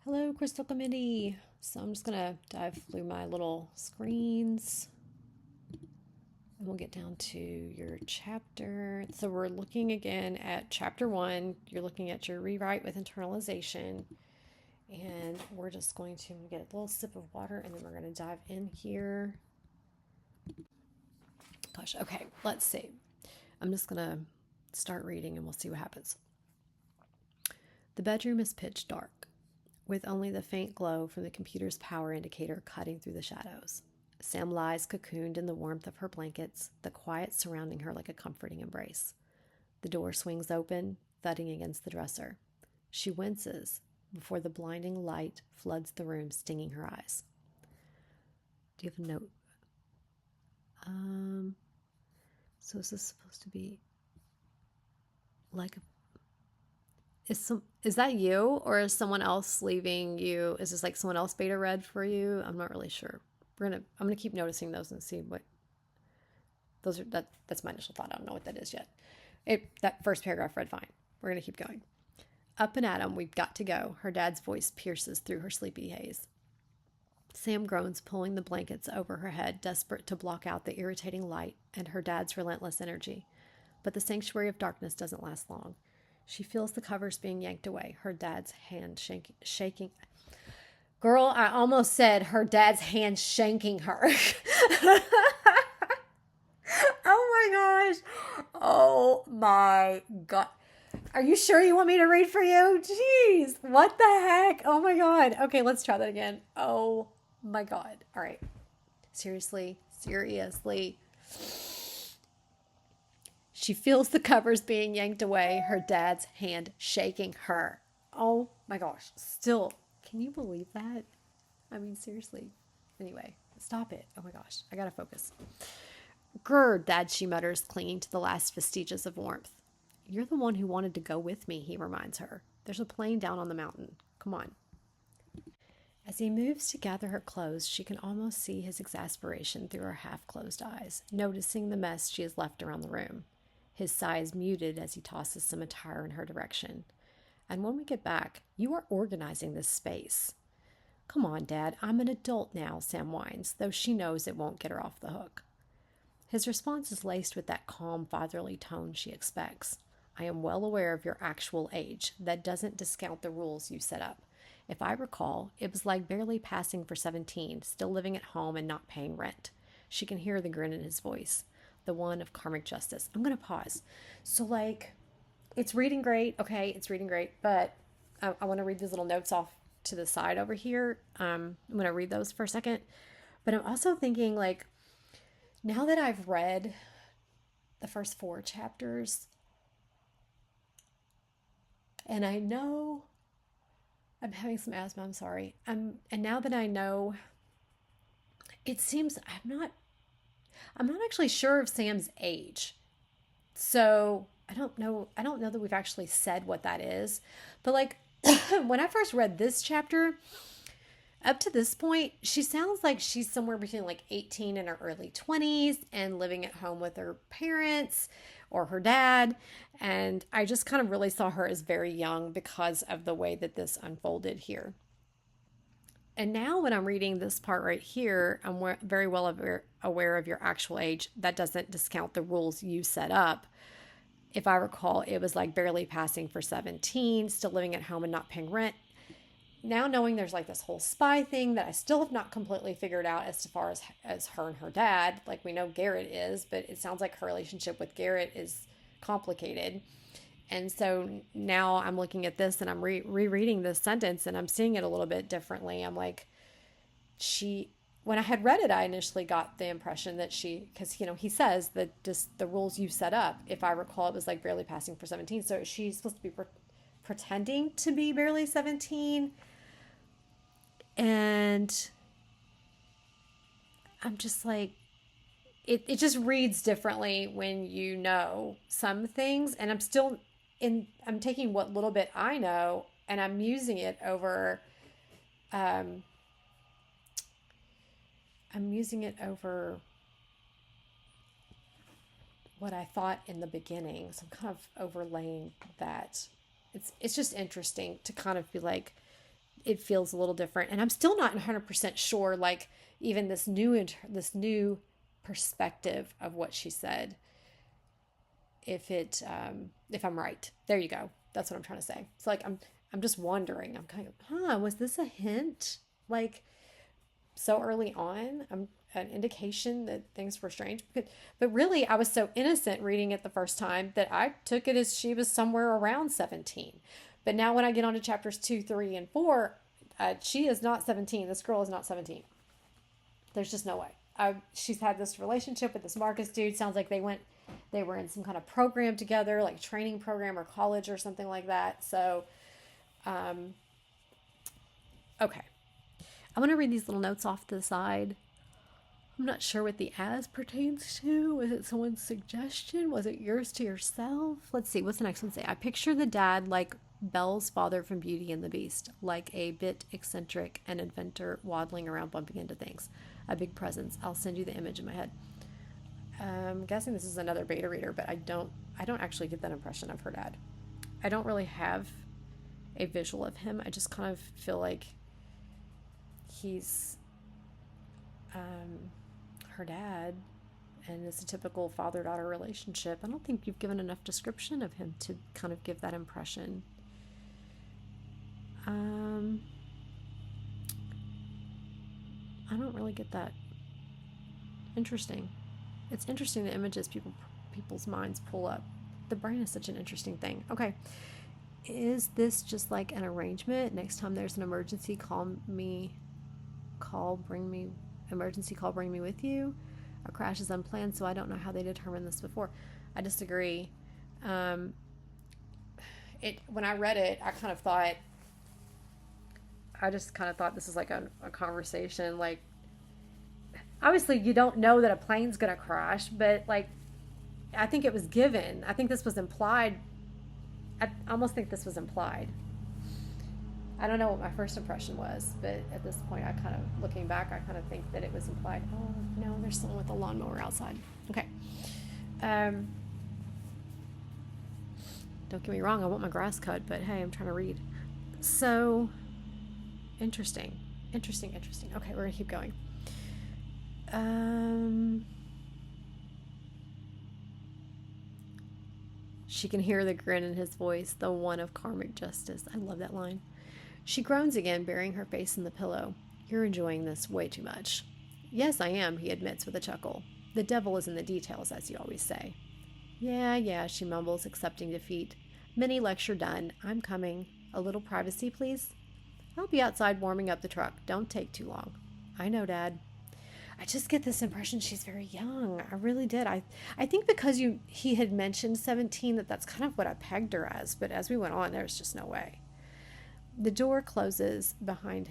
Hello, Crystal Committee. So I'm just going to dive through my little screens and we'll get down to your chapter. So we're looking again at chapter 1. You're looking at your rewrite with internalization. And we're just going to get a little sip of water and then we're going to dive in here. Gosh, okay, let's see. I'm just going to start reading and we'll see what happens. The bedroom is pitch dark, with only the faint glow from the computer's power indicator cutting through the shadows. Sam lies cocooned in the warmth of her blankets, the quiet surrounding her like a comforting embrace. The door swings open, thudding against the dresser. She winces before the blinding light floods the room, stinging her eyes. Do you have a note? So is this supposed to be like is that you, or is someone else leaving you? Is this like someone else beta read for you? I'm not really sure. I'm gonna keep noticing those and see what those are. That's my initial thought. I don't know what that is yet. That first paragraph read fine. We're gonna keep going. Up and at 'em, we've got to go. Her dad's voice pierces through her sleepy haze. Sam groans, pulling the blankets over her head, desperate to block out the irritating light and her dad's relentless energy. But the sanctuary of darkness doesn't last long. She feels the covers being yanked away, her dad's hand shaking. Girl, I almost said her dad's hand shanking her. Oh my gosh. Oh my God. Are you sure you want me to read for you? Jeez. What the heck? Oh my God. Okay, let's try that again. Oh my God. All right. Seriously. She feels the covers being yanked away, her dad's hand shaking her. Oh my gosh. Still, can you believe that? I mean, seriously. Anyway, stop it. Oh my gosh. I gotta focus. Grr, Dad, she mutters, clinging to the last vestiges of warmth. You're the one who wanted to go with me, he reminds her. There's a plane down on the mountain. Come on. As he moves to gather her clothes, she can almost see his exasperation through her half-closed eyes, noticing the mess she has left around the room. His sigh is muted as he tosses some attire in her direction. And when we get back, you are organizing this space. Come on, Dad, I'm an adult now, Sam whines, though she knows it won't get her off the hook. His response is laced with that calm, fatherly tone she expects. I am well aware of your actual age. That doesn't discount the rules you set up. If I recall, it was like barely passing for 17, still living at home and not paying rent. She can hear the grin in his voice, the one of karmic justice. I'm going to pause. So, it's reading great. Okay, it's reading great. But I want to read these little notes off to the side over here. I'm going to read those for a second. But I'm also thinking, now that I've read the first 4 chapters, and I know I'm having some asthma, I'm sorry. And now that I know, it seems I'm not actually sure of Sam's age. So I don't know that we've actually said what that is. But when I first read this chapter, up to this point, she sounds like she's somewhere between 18 and her early 20s and living at home with her parents or her dad. And I just kind of really saw her as very young because of the way that this unfolded here. And now when I'm reading this part right here, I'm very well aware of your actual age. That doesn't discount the rules you set up. If I recall, it was barely passing for 17, still living at home and not paying rent. Now knowing there's this whole spy thing that I still have not completely figured out as far as her and her dad. We know Garrett is, but it sounds like her relationship with Garrett is complicated. And so now I'm looking at this and I'm rereading this sentence and I'm seeing it a little bit differently. I'm like, when I had read it, I initially got the impression that because he says that just the rules you set up, if I recall, it was barely passing for 17. So she's supposed to be pretending to be barely 17. And I'm just it just reads differently when you know some things. And I'm taking what little bit I know and I'm using it over, I'm using it over what I thought in the beginning. So I'm kind of overlaying that. It's just interesting to kind of be it feels a little different. And I'm still not 100% sure, like, even this new perspective of what she said, if I'm right. There you go. That's what I'm trying to say. It's like I'm just wondering. I'm kind of, was this a hint? Like, so early on, an indication that things were strange. But really, I was so innocent reading it the first time that I took it as she was somewhere around 17. But now when I get on to chapters 2, 3, and 4, she is not 17. This girl is not 17. There's just no way. She's had this relationship with this Marcus dude. Sounds like they were in some kind of program together, like training program or college or something like that. So, okay. I want to read these little notes off to the side. I'm not sure what the as pertains to. Was it someone's suggestion? Was it yours to yourself? Let's see. What's the next one say? I picture the dad like Belle's father from Beauty and the Beast, like a bit eccentric and inventor, waddling around bumping into things. A big presence. I'll send you the image in my head. I'm guessing this is another beta reader, but I don't actually get that impression of her dad. I don't really have a visual of him. I just kind of feel like he's her dad, and it's a typical father-daughter relationship. I don't think you've given enough description of him to kind of give that impression. I don't really get that. Interesting. It's interesting the images people's minds pull up. The brain is such an interesting thing. Okay. Is this just like an arrangement? Next time there's an emergency, bring me with you. A crash is unplanned, so I don't know how they determined this before. I disagree. When I read it, I just kind of thought this is like a conversation. Like, obviously you don't know that a plane's going to crash, but like, I think it was given. I think this was implied. I almost think this was implied. I don't know what my first impression was, but at this point, looking back, I kind of think that it was implied. Oh, no, there's someone with a lawnmower outside. Okay. Don't get me wrong, I want my grass cut, but hey, I'm trying to read. So, interesting. Okay, we're going to keep going. She can hear the grin in his voice, the one of karmic justice. I love that line. She groans again, burying her face in the pillow. You're enjoying this way too much. Yes, I am, he admits with a chuckle. The devil is in the details, as you always say. Yeah, she mumbles, accepting defeat. Mini lecture done. I'm coming. A little privacy, please? I'll be outside warming up the truck. Don't take too long. I know, Dad. I just get this impression she's very young. I really did. I think because he had mentioned 17, that's kind of what I pegged her as, but as we went on, there's just no way. The door closes behind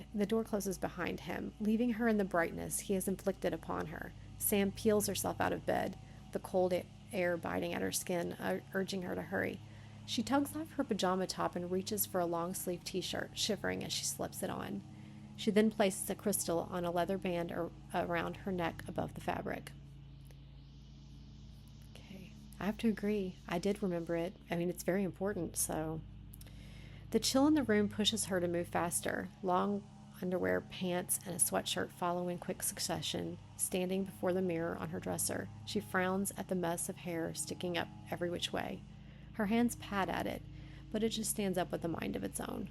him, leaving her in the brightness he has inflicted upon her. Sam peels herself out of bed, the cold air biting at her skin, urging her to hurry. She tugs off her pajama top and reaches for a long-sleeved t-shirt, shivering as she slips it on. She then places a crystal on a leather band around her neck above the fabric. Okay, I have to agree. I did remember it. I mean, it's very important, so... The chill in the room pushes her to move faster. Long underwear, pants, and a sweatshirt follow in quick succession, standing before the mirror on her dresser. She frowns at the mess of hair sticking up every which way. Her hands pat at it, but it just stands up with a mind of its own.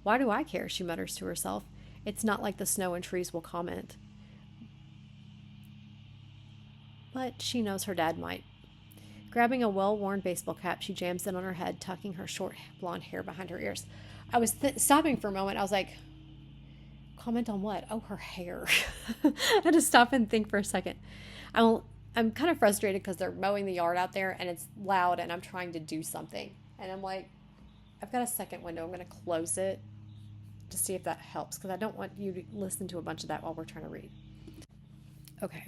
Why do I care? She mutters to herself. It's not like the snow and trees will comment. But she knows her dad might. Grabbing a well-worn baseball cap, she jams it on her head, tucking her short blonde hair behind her ears. I was stopping for a moment. I was like, comment on what? Oh, her hair. I had to stop and think for a second. I'm kind of frustrated because they're mowing the yard out there and it's loud and I'm trying to do something. And I'm like, I've got a second window. I'm going to close it to see if that helps because I don't want you to listen to a bunch of that while we're trying to read. Okay.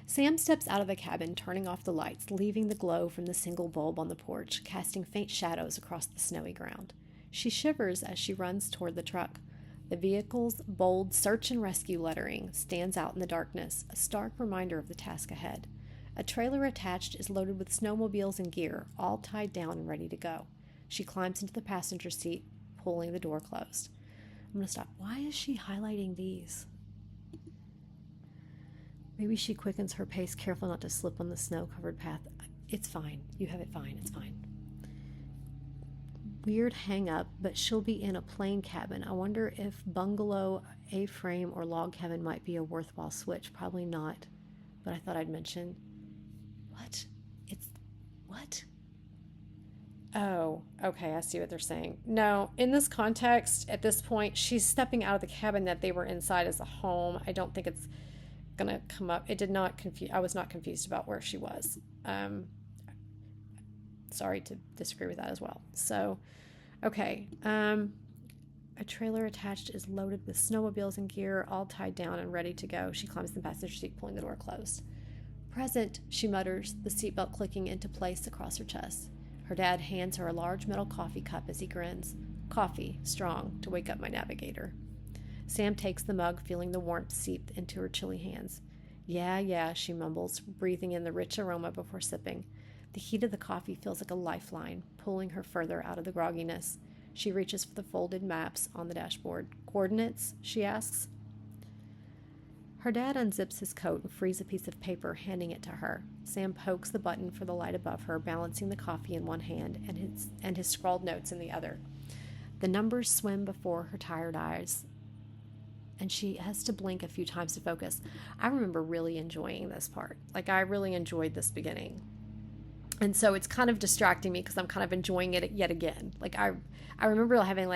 Sam steps out of the cabin, turning off the lights, leaving the glow from the single bulb on the porch, casting faint shadows across the snowy ground. She shivers as she runs toward the truck. The vehicle's bold search and rescue lettering stands out in the darkness, a stark reminder of the task ahead. A trailer attached is loaded with snowmobiles and gear, all tied down and ready to go. She climbs into the passenger seat, pulling the door closed. I'm going to stop. Why is she highlighting these? Maybe she quickens her pace, careful not to slip on the snow-covered path. It's fine. You have it fine. It's fine. Weird hang-up, but she'll be in a plain cabin. I wonder if bungalow, A-frame, or log cabin might be a worthwhile switch. Probably not, but I thought I'd mention. What? What? Oh, okay, I see what they're saying. No, in this context, at this point, she's stepping out of the cabin that they were inside as a home. I don't think it's gonna come up. It did not confuse. I was not confused about where she was. Sorry to disagree with that as well. So, okay. A trailer attached is loaded with snowmobiles and gear, all tied down and ready to go. She climbs the passenger seat, pulling the door closed. Present, she mutters, the seatbelt clicking into place across her chest. Her dad hands her a large metal coffee cup as he grins. Coffee, strong, to wake up my navigator. Sam takes the mug, feeling the warmth seep into her chilly hands. Yeah, she mumbles, breathing in the rich aroma before sipping. The heat of the coffee feels like a lifeline, pulling her further out of the grogginess. She reaches for the folded maps on the dashboard. Coordinates? She asks. Her dad unzips his coat and frees a piece of paper, handing it to her. Sam pokes the button for the light above her, balancing the coffee in one hand and his scrawled notes in the other. The numbers swim before her tired eyes, and she has to blink a few times to focus. I remember really enjoying this part. I really enjoyed this beginning. And so it's kind of distracting me because I'm kind of enjoying it yet again. I remember having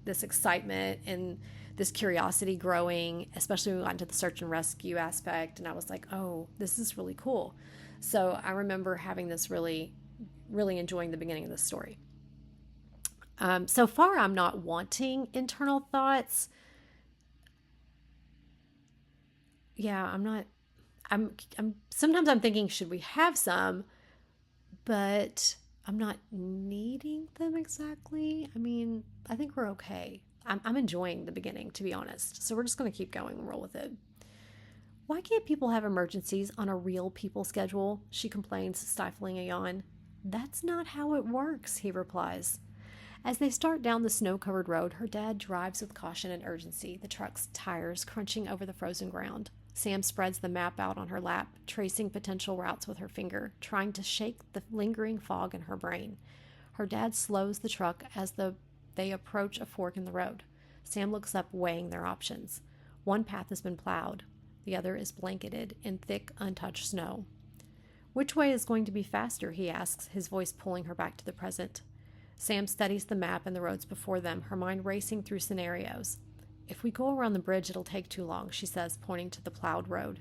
this excitement and this curiosity growing, especially when we got into the search and rescue aspect. And I was like, oh, this is really cool. So I remember having this really, really enjoying the beginning of this story. So far, I'm not wanting internal thoughts. Yeah, sometimes I'm thinking, should we have some? But I'm not needing them exactly. I mean, I think we're okay. I'm enjoying the beginning, to be honest. So we're just going to keep going and roll with it. Why can't people have emergencies on a real people schedule? She complains, stifling a yawn. That's not how it works, he replies. As they start down the snow-covered road, her dad drives with caution and urgency, the truck's tires crunching over the frozen ground. Sam spreads the map out on her lap, tracing potential routes with her finger, trying to shake the lingering fog in her brain. Her dad slows the truck as they approach a fork in the road. Sam looks up, weighing their options. One path has been plowed. The other is blanketed in thick, untouched snow. Which way is going to be faster, he asks, his voice pulling her back to the present. Sam studies the map and the roads before them, her mind racing through scenarios. If we go around the bridge, it'll take too long, she says, pointing to the plowed road.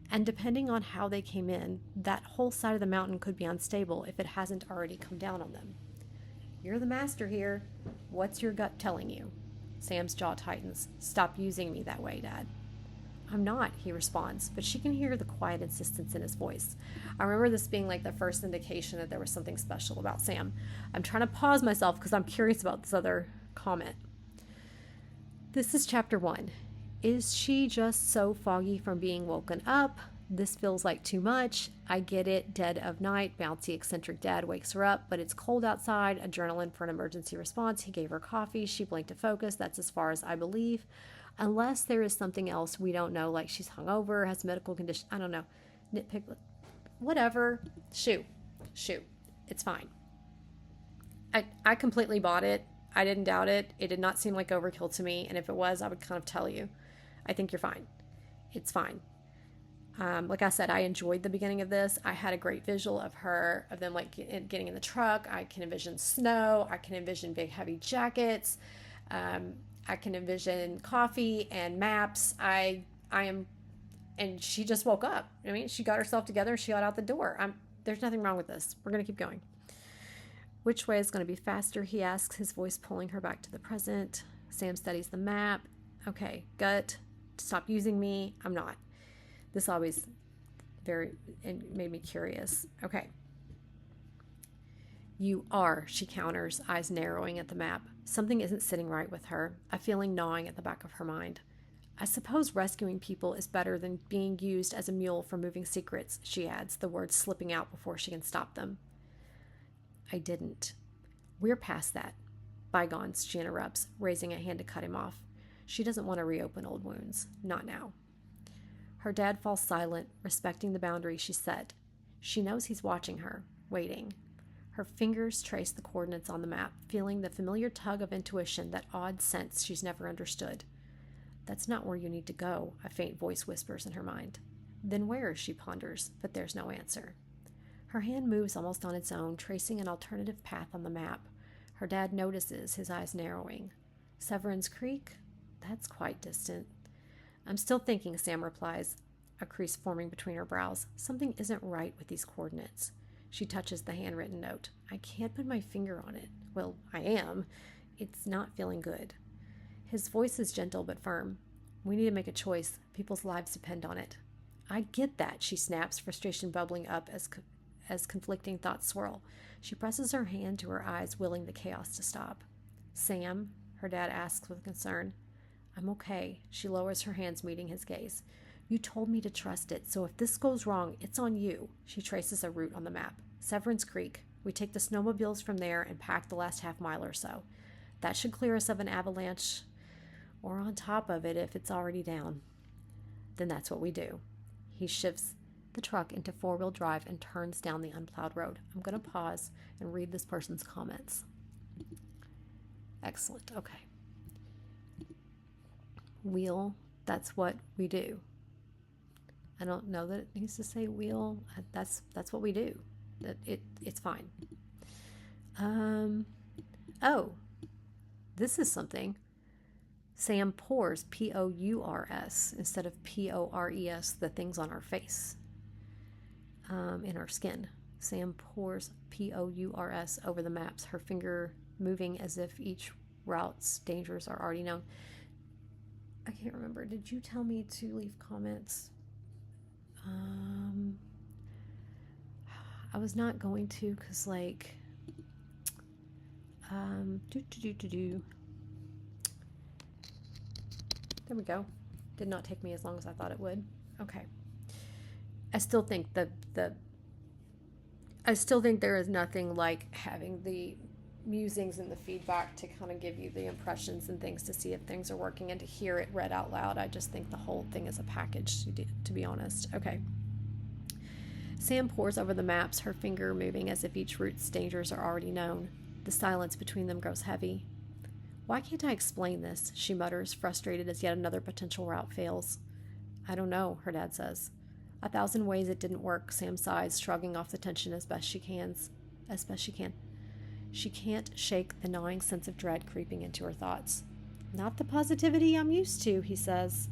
And depending on how they came in, that whole side of the mountain could be unstable if it hasn't already come down on them. You're the master here. What's your gut telling you? Sam's jaw tightens. Stop using me that way, Dad. I'm not, he responds, but she can hear the quiet insistence in his voice. I remember this being the first indication that there was something special about Sam. I'm trying to pause myself because I'm curious about this other comment. This is chapter 1. Is she just so foggy from being woken up? This feels like too much. I get it. Dead of night. Bouncy, eccentric dad wakes her up, but it's cold outside. Adrenaline for an emergency response. He gave her coffee. She blinked to focus. That's as far as I believe. Unless there is something else we don't know, like she's hungover, has a medical condition. I don't know. Nitpick. Whatever. Shoot. It's fine. I completely bought it. I didn't doubt it. It did not seem like overkill to me. And if it was, I would kind of tell you, I think you're fine. It's fine. Like I said, I enjoyed the beginning of this. I had a great visual of them getting in the truck. I can envision snow. I can envision big, heavy jackets. I can envision coffee and maps. I am, and she just woke up. I mean, she got herself together. She got out the door. There's nothing wrong with this. We're going to keep going. Which way is going to be faster, he asks, his voice pulling her back to the present. Sam studies the map. Okay, gut, stop using me. I'm not. This always made me curious. Okay. You are, she counters, eyes narrowing at the map. Something isn't sitting right with her, a feeling gnawing at the back of her mind. I suppose rescuing people is better than being used as a mule for moving secrets, she adds, the words slipping out before she can stop them. I didn't. We're past that. Bygones, she interrupts, raising a hand to cut him off. She doesn't want to reopen old wounds. Not now. Her dad falls silent, respecting the boundary she set. She knows he's watching her, waiting. Her fingers trace the coordinates on the map, feeling the familiar tug of intuition, that odd sense she's never understood. That's not where you need to go, a faint voice whispers in her mind. Then where, she ponders, but there's no answer. Her hand moves almost on its own, tracing an alternative path on the map. Her dad notices, his eyes narrowing. Severin's Creek? That's quite distant. I'm still thinking, Sam replies, a crease forming between her brows. Something isn't right with these coordinates. She touches the handwritten note. I can't put my finger on it. Well, I am. It's not feeling good. His voice is gentle but firm. We need to make a choice. People's lives depend on it. I get that, she snaps, frustration bubbling up as conflicting thoughts swirl. She presses her hand to her eyes, willing the chaos to stop. Sam, her dad asks with concern. I'm okay. She lowers her hands, meeting his gaze. You told me to trust it, so if this goes wrong, it's on you. She traces a route on the map. Severin's Creek. We take the snowmobiles from there and pack the last half mile or so. That should clear us of an avalanche, or on top of it if it's already down. Then that's what we do. He shifts the truck into four-wheel drive and turns down the unplowed road. I'm going to pause and read this person's comments. Excellent. Okay. Wheel, that's what we do. I don't know that it needs to say wheel. That's what we do. It's fine. Oh, this is something. Sam pours, P-O-U-R-S, instead of P-O-R-E-S, the things on our face, in our skin. Sam pours, P-O-U-R-S, over the maps, her finger moving as if each route's dangers are already known. I can't remember. Did you tell me to leave comments? I was not going to, because, like, There we go. Did not take me as long as I thought it would. Okay. I still think I still think there is nothing like having the musings and the feedback to kind of give you the impressions and things to see if things are working and to hear it read out loud. I just think the whole thing is a package, to be honest. Okay. Sam pours over the maps, her finger moving as if each route's dangers are already known. The silence between them grows heavy. Why can't I explain this? She mutters, frustrated as yet another potential route fails. I don't know, her dad says. 1,000 ways it didn't work, Sam sighs, shrugging off the tension as best she can. She can't shake the gnawing sense of dread creeping into her thoughts. Not the positivity I'm used to, he says.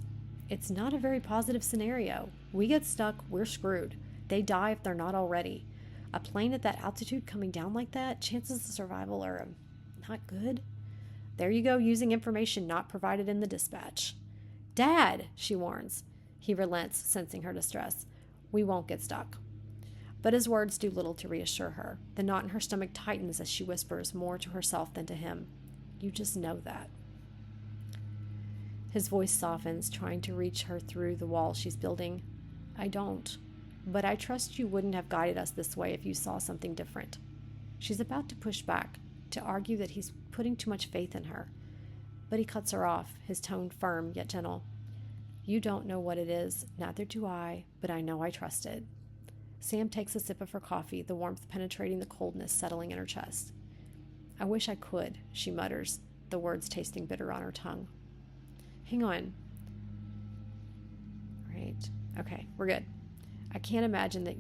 It's not a very positive scenario. We get stuck, we're screwed. They die if they're not already. A plane at that altitude coming down like that, chances of survival are not good. There you go, using information not provided in the dispatch. Dad, she warns. He relents, sensing her distress. We won't get stuck. But his words do little to reassure her. The knot in her stomach tightens as she whispers more to herself than to him. You just know that. His voice softens, trying to reach her through the wall she's building. I don't. But I trust you wouldn't have guided us this way if you saw something different. She's about to push back, to argue that he's putting too much faith in her. But he cuts her off, his tone firm yet gentle. You don't know what it is, neither do I, but I know I trust it. Sam takes a sip of her coffee, the warmth penetrating the coldness settling in her chest. I wish I could, she mutters, the words tasting bitter on her tongue. Hang on. Right. Okay, we're good. I can't imagine what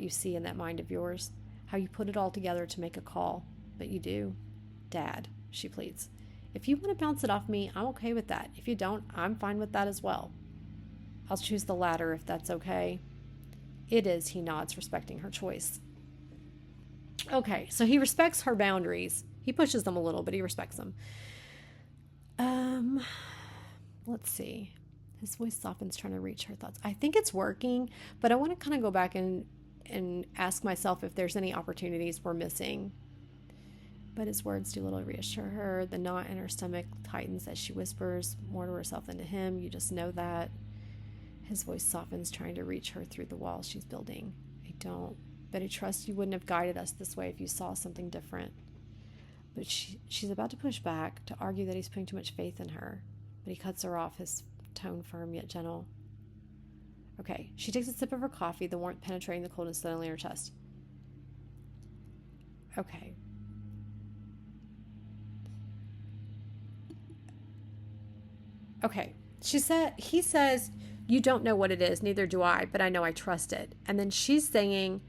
you see in that mind of yours, how you put it all together to make a call, but you do. Dad, she pleads. If you want to bounce it off me, I'm okay with that. If you don't, I'm fine with that as well. I'll choose the latter if that's okay. It is, he nods, respecting her choice. Okay, so he respects her boundaries. He pushes them a little, but he respects them. Let's see. His voice softens, trying to reach her thoughts. I think it's working, but I want to kind of go back and ask myself if there's any opportunities we're missing. But his words do little to reassure her. The knot in her stomach tightens as she whispers more to herself than to him. You just know that. His voice softens, trying to reach her through the wall she's building. I don't, but I trust you wouldn't have guided us this way if you saw something different. But she's about to push back, to argue that he's putting too much faith in her. But he cuts her off, his tone firm yet gentle. Okay, she takes a sip of her coffee, the warmth penetrating the coldness suddenly in her chest. Okay. Okay. He says, you don't know what it is, neither do I, but I know I trust it. And then she's saying,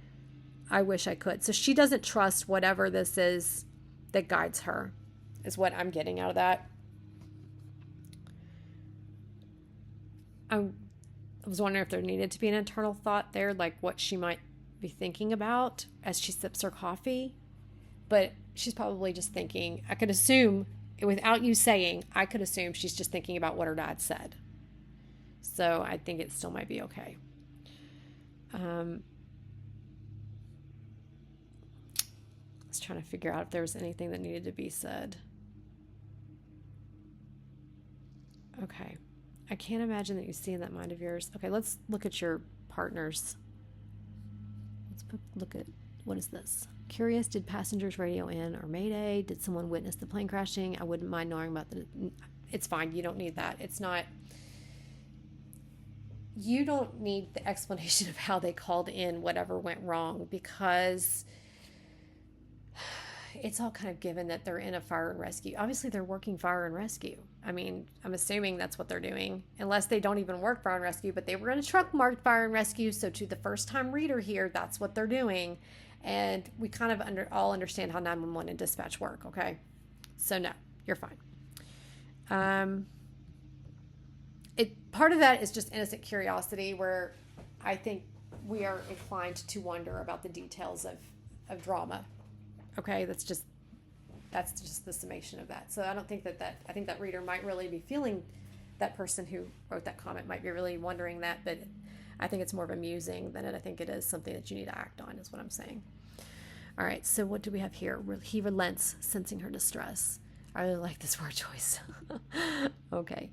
I wish I could. So she doesn't trust whatever this is that guides her, is what I'm getting out of that. I was wondering if there needed to be an internal thought there, like what she might be thinking about as she sips her coffee. But she's probably just thinking, I could assume, without you saying, I could assume she's just thinking about what her dad said. So I think it still might be okay. I was trying to figure out if there was anything that needed to be said. Okay. I can't imagine that you see in that mind of yours. Okay, let's look at your partners. Let's look at, what is this? Curious, did passengers radio in or mayday? Did someone witness the plane crashing? I wouldn't mind knowing about the... It's fine. You don't need that. It's not... You don't need the explanation of how they called in whatever went wrong, because it's all kind of given that they're in a fire and rescue. Obviously, they're working fire and rescue. I mean, I'm assuming that's what they're doing, unless they don't even work fire and rescue, but they were in a truck marked fire and rescue. So to the first time reader here, that's what they're doing. And we kind of all understand how 911 and dispatch work, okay? So no, you're fine. Part of that is just innocent curiosity, where I think we are inclined to wonder about the details of drama. Okay, that's just the summation of that. So I don't think I think that reader might really be feeling, that person who wrote that comment might be really wondering that, but I think it's more of amusing than I think it is something that you need to act on, is what I'm saying. All right, so what do we have here? He relents, sensing her distress. I really like this word choice. Okay.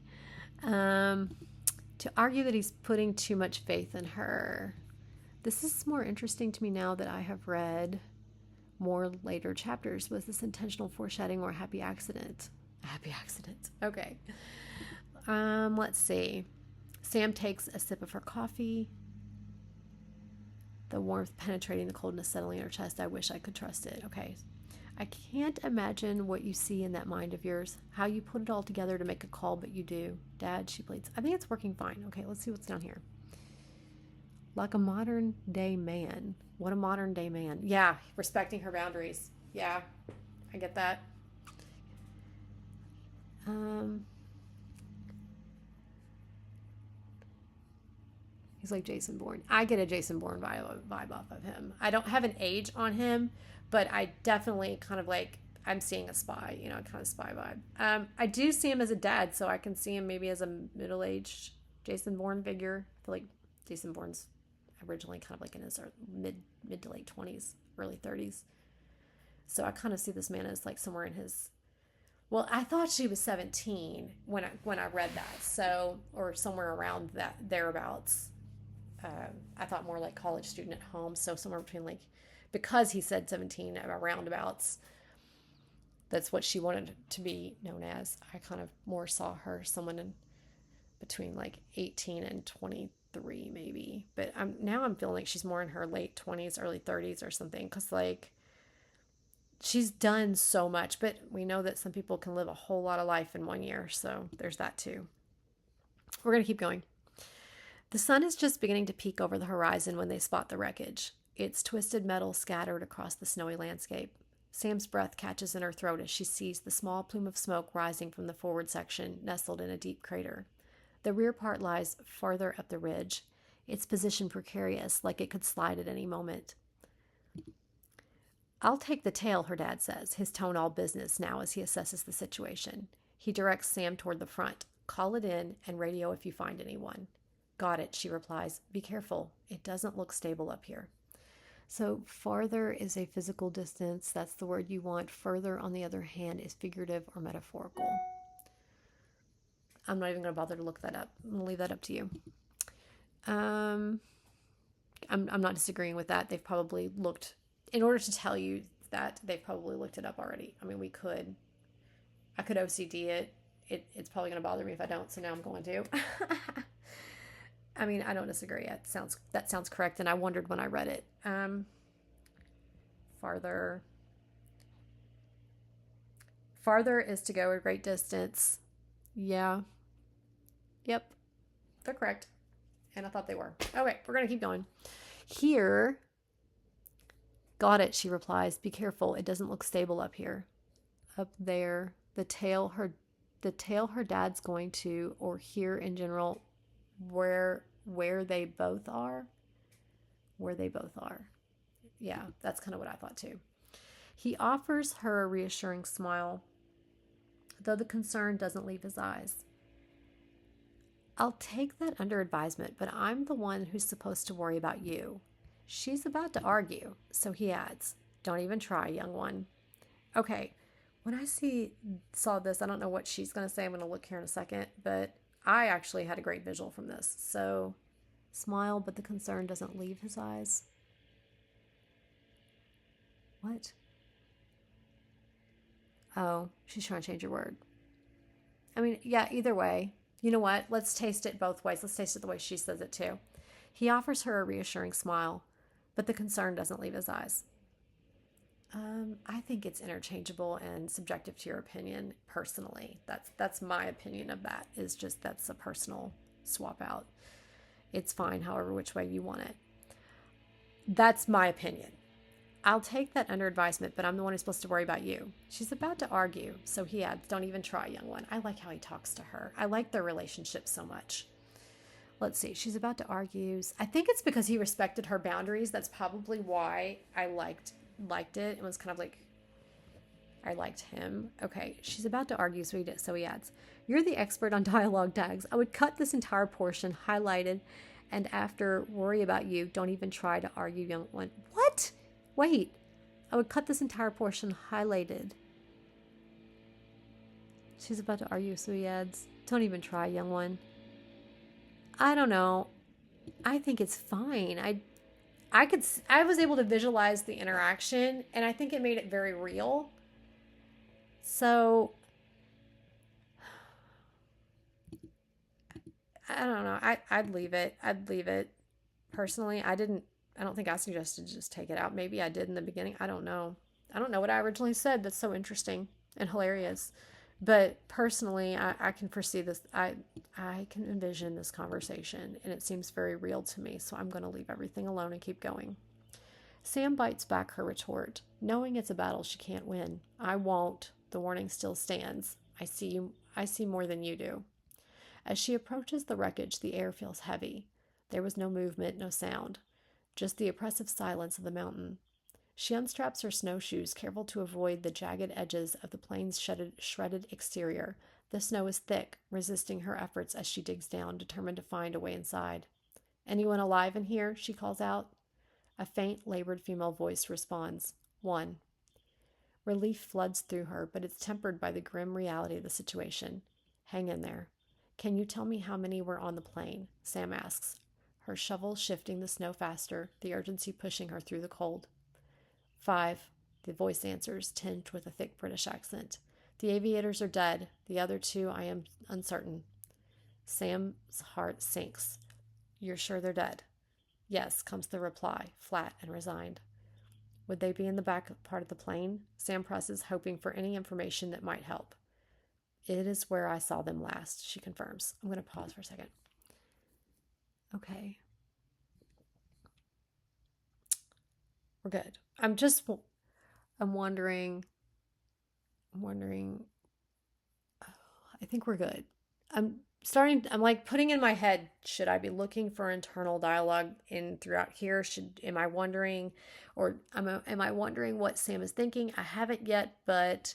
To argue that he's putting too much faith in her. This is more interesting to me now that I have read more later chapters. Was this intentional foreshadowing or a happy accident? A happy accident. Okay. Let's see. Sam takes a sip of her coffee. The warmth penetrating the coldness settling in her chest. I wish I could trust it. Okay. I can't imagine what you see in that mind of yours, how you put it all together to make a call, but you do. Dad, she pleads. I think it's working fine. Okay, let's see what's down here. Like a modern day man. What a modern day man. Yeah, respecting her boundaries. Yeah, I get that. He's like Jason Bourne. I get a Jason Bourne vibe off of him. I don't have an age on him, but I definitely kind of like, I'm seeing a spy, kind of spy vibe. I do see him as a dad, so I can see him maybe as a middle-aged Jason Bourne figure. I feel like Jason Bourne's originally kind of like in his mid to late 20s, early 30s. So I kind of see this man as like somewhere in his... Well, I thought she was 17 when I read that, so, or somewhere around that, thereabouts. I thought more like college student at home, so somewhere between like, because he said 17 roundabouts, that's what she wanted to be known as. I kind of more saw her someone in between like 18 and 23 maybe, but now I'm feeling like she's more in her late 20s, early 30s or something, because like she's done so much, but we know that some people can live a whole lot of life in 1 year, so there's that too. We're going to keep going. The sun is just beginning to peek over the horizon when they spot the wreckage, its twisted metal scattered across the snowy landscape. Sam's breath catches in her throat as she sees the small plume of smoke rising from the forward section, nestled in a deep crater. The rear part lies farther up the ridge, its position precarious, like it could slide at any moment. I'll take the tail, her dad says, his tone all business now as he assesses the situation. He directs Sam toward the front. Call it in and radio if you find anyone. Got it, she replies. Be careful. It doesn't look stable up here. So farther is a physical distance. That's the word you want. Further, on the other hand, is figurative or metaphorical. I'm not even going to bother to look that up. I'm going to leave that up to you. I'm not disagreeing with that. They've probably looked, in order to tell you that they've probably looked it up already. I mean, I could OCD it. It's probably going to bother me if I don't, so now I'm going to. I mean, I don't disagree. That sounds correct, and I wondered when I read it. Farther, farther is to go a great distance. Yeah. Yep. They're correct, and I thought they were. Okay, we're gonna keep going. Here, got it. She replies. Be careful. It doesn't look stable up here. Up there, the tail her dad's going to, or here in general, where they both are. Where they both are. Yeah, that's kind of what I thought too. He offers her a reassuring smile, though the concern doesn't leave his eyes. I'll take that under advisement, but I'm the one who's supposed to worry about you. She's about to argue, so he adds, don't even try, young one. Okay, when I saw this, I don't know what she's going to say. I'm going to look here in a second, but I actually had a great visual from this. So, smile, but the concern doesn't leave his eyes. What? Oh, she's trying to change her word. I mean, yeah, either way. You know what? Let's taste it both ways. Let's taste it the way she says it too. He offers her a reassuring smile, but the concern doesn't leave his eyes. I think it's interchangeable and subjective to your opinion personally. That's my opinion of that, is just that's a personal swap out. It's fine however which way you want it. That's my opinion. I'll take that under advisement, but I'm the one who's supposed to worry about you. She's about to argue, so he adds, don't even try, young one. I like how he talks to her. I like their relationship so much. Let's see. She's about to argue. I think it's because he respected her boundaries. That's probably why I liked it. It was kind of like I liked him. Okay, she's about to argue, so he adds, you're the expert on dialogue tags. I would cut this entire portion highlighted, and after worry about you, don't even try to argue, young one. What? Wait, I would cut this entire portion highlighted. She's about to argue, so he adds, don't even try, young one. I don't know. I think it's fine. I was able to visualize the interaction, and I think it made it very real. So I don't know. I'd leave it. Personally, I don't think I suggested just take it out. Maybe I did in the beginning. I don't know. I don't know what I originally said. That's so interesting and hilarious. But personally, I can foresee this. I can envision this conversation, and it seems very real to me. So I'm going to leave everything alone and keep going. Sam bites back her retort, knowing it's a battle she can't win. I won't. The warning still stands. I see more than you do. As she approaches the wreckage, the air feels heavy. There was no movement, no sound, just the oppressive silence of the mountain. She unstraps her snowshoes, careful to avoid the jagged edges of the plane's shredded exterior. The snow is thick, resisting her efforts as she digs down, determined to find a way inside. Anyone alive in here? She calls out. A faint, labored female voice responds. One. Relief floods through her, but it's tempered by the grim reality of the situation. Hang in there. Can you tell me how many were on the plane? Sam asks, her shovel shifting the snow faster, the urgency pushing her through the cold. 5, the voice answers, tinged with a thick British accent. The aviators are dead. The other 2, I am uncertain. Sam's heart sinks. You're sure they're dead? Yes, comes the reply, flat and resigned. Would they be in the back part of the plane? Sam presses, hoping for any information that might help. It is where I saw them last, she confirms. I'm going to pause for a second. Okay. We're good. I'm wondering, I think we're good. I'm like putting in my head, should I be looking for internal dialogue throughout here? Am I wondering what Sam is thinking? I haven't yet, but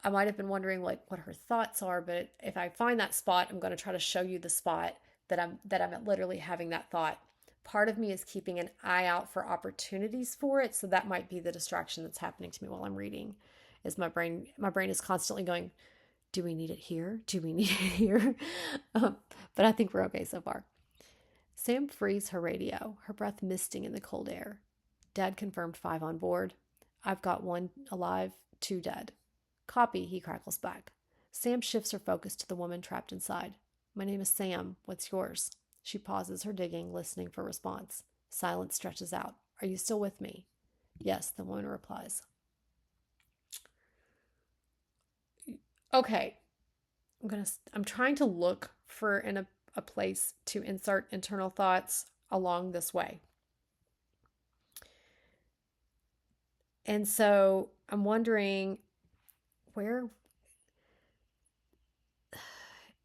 I might have been wondering like what her thoughts are, but if I find that spot, I'm going to try to show you the spot that I'm literally having that thought. Part of me is keeping an eye out for opportunities for it, so that might be the distraction that's happening to me while I'm reading. Is my brain is constantly going, do we need it here? Do we need it here? But I think we're okay so far. Sam frees her radio, her breath misting in the cold air. Dad confirmed 5 on board. I've got one alive, two dead. Copy, he crackles back. Sam shifts her focus to the woman trapped inside. My name is Sam. What's yours? She pauses her digging, listening for response. Silence stretches out. Are you still with me? Yes, the woman replies. Okay, I'm trying to look for a place to insert internal thoughts along this way. And so I'm wondering where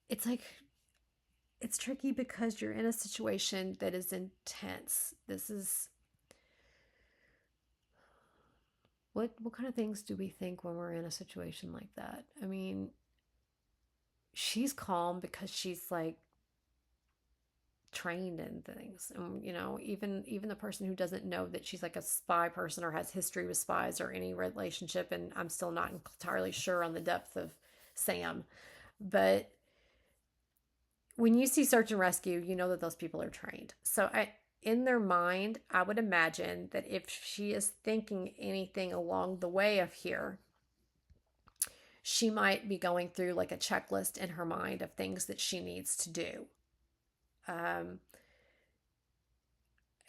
it's like it's tricky because you're in a situation that is intense. This is what kind of things do we think when we're in a situation like that? I mean, she's calm because she's like trained in things, and even the person who doesn't know that she's like a spy person or has history with spies or any relationship, and I'm still not entirely sure on the depth of Sam, but when you see search and rescue, you know that those people are trained. So in their mind, I would imagine that if she is thinking anything along the way of here, she might be going through like a checklist in her mind of things that she needs to do. um,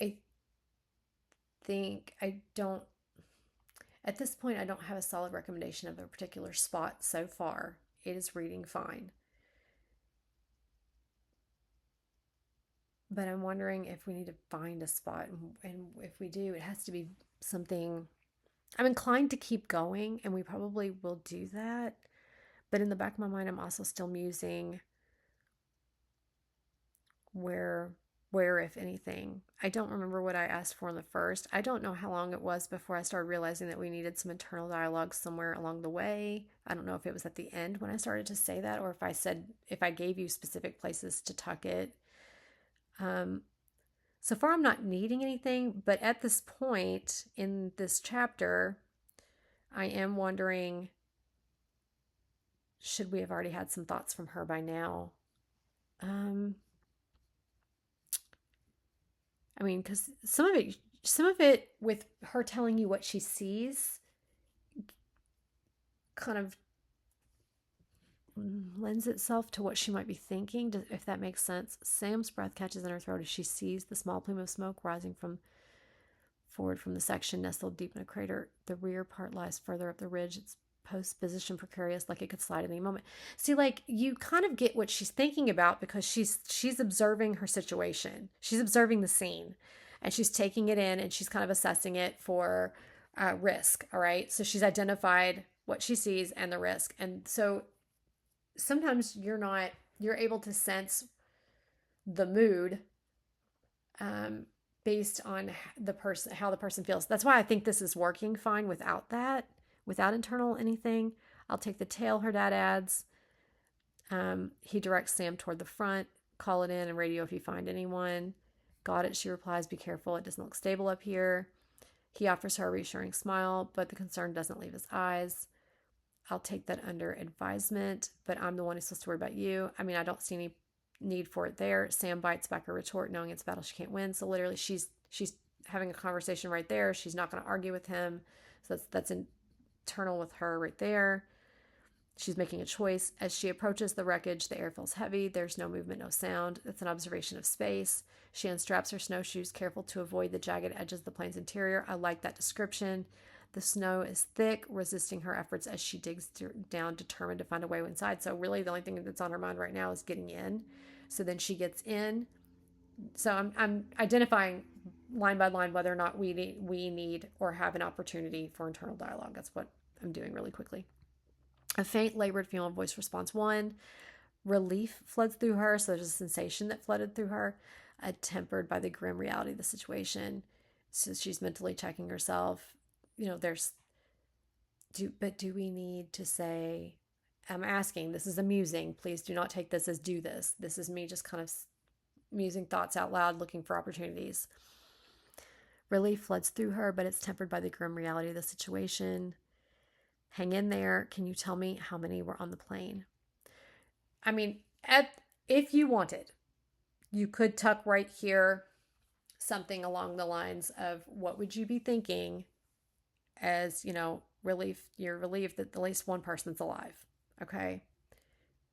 I think I don't, at this point, I don't have a solid recommendation of a particular spot so far. It is reading fine. But I'm wondering if we need to find a spot. And if we do, it has to be something. I'm inclined to keep going, and we probably will do that. But in the back of my mind, I'm also still musing where where if anything. I don't remember what I asked for in the first. I don't know how long it was before I started realizing that we needed some internal dialogue somewhere along the way. I don't know if it was at the end when I started to say that, or if I gave you specific places to tuck it. um so far I'm not needing anything, but at this point in this chapter I am wondering, should we have already had some thoughts from her by now? um I mean, because some of it with her telling you what she sees kind of lends itself to what she might be thinking, if that makes sense. Sam's breath catches in her throat as she sees the small plume of smoke rising from forward from the section nestled deep in a crater. The rear part lies further up the ridge, its post position precarious, like it could slide at any moment. See, like you kind of get what she's thinking about because she's observing her situation. She's observing the scene, and she's taking it in, and she's kind of assessing it for risk. All right, so she's identified what she sees and the risk, and so sometimes you're able to sense the mood um, based on how the person feels. That's why I think this is working fine without that, without internal anything. I'll take the tail her dad adds. He directs Sam toward the front. Call it in and radio if you find anyone. Got it, she replies. Be careful, it doesn't look stable up here. He offers her a reassuring smile, but the concern doesn't leave his eyes. I'll take that under advisement, but I'm the one who's supposed to worry about you. I mean, I don't see any need for it there. Sam bites back a retort, knowing it's a battle she can't win. So literally, she's having a conversation right there. She's not going to argue with him. So that's internal with her right there. She's making a choice. As she approaches the wreckage, the air feels heavy. There's no movement, no sound. It's an observation of space. She unstraps her snowshoes, careful to avoid the jagged edges of the plane's interior. I like that description. The snow is thick, resisting her efforts as she digs down, determined to find a way inside. So really the only thing that's on her mind right now is getting in. So then she gets in. So I'm identifying line by line whether or not we need or have an opportunity for internal dialogue. That's what I'm doing really quickly. A faint, labored female voice responds. One, relief floods through her. So there's a sensation that flooded through her, tempered by the grim reality of the situation. So she's mentally checking herself. Do we need to say, I'm asking, this is amusing. Please do not take this as do this. This is me just kind of musing thoughts out loud, looking for opportunities. Relief floods through her, but it's tempered by the grim reality of the situation. Hang in there. Can you tell me how many were on the plane? I mean, if you wanted, you could tuck right here something along the lines of what would you be thinking as, relief. You're relieved that at least one person's alive. Okay.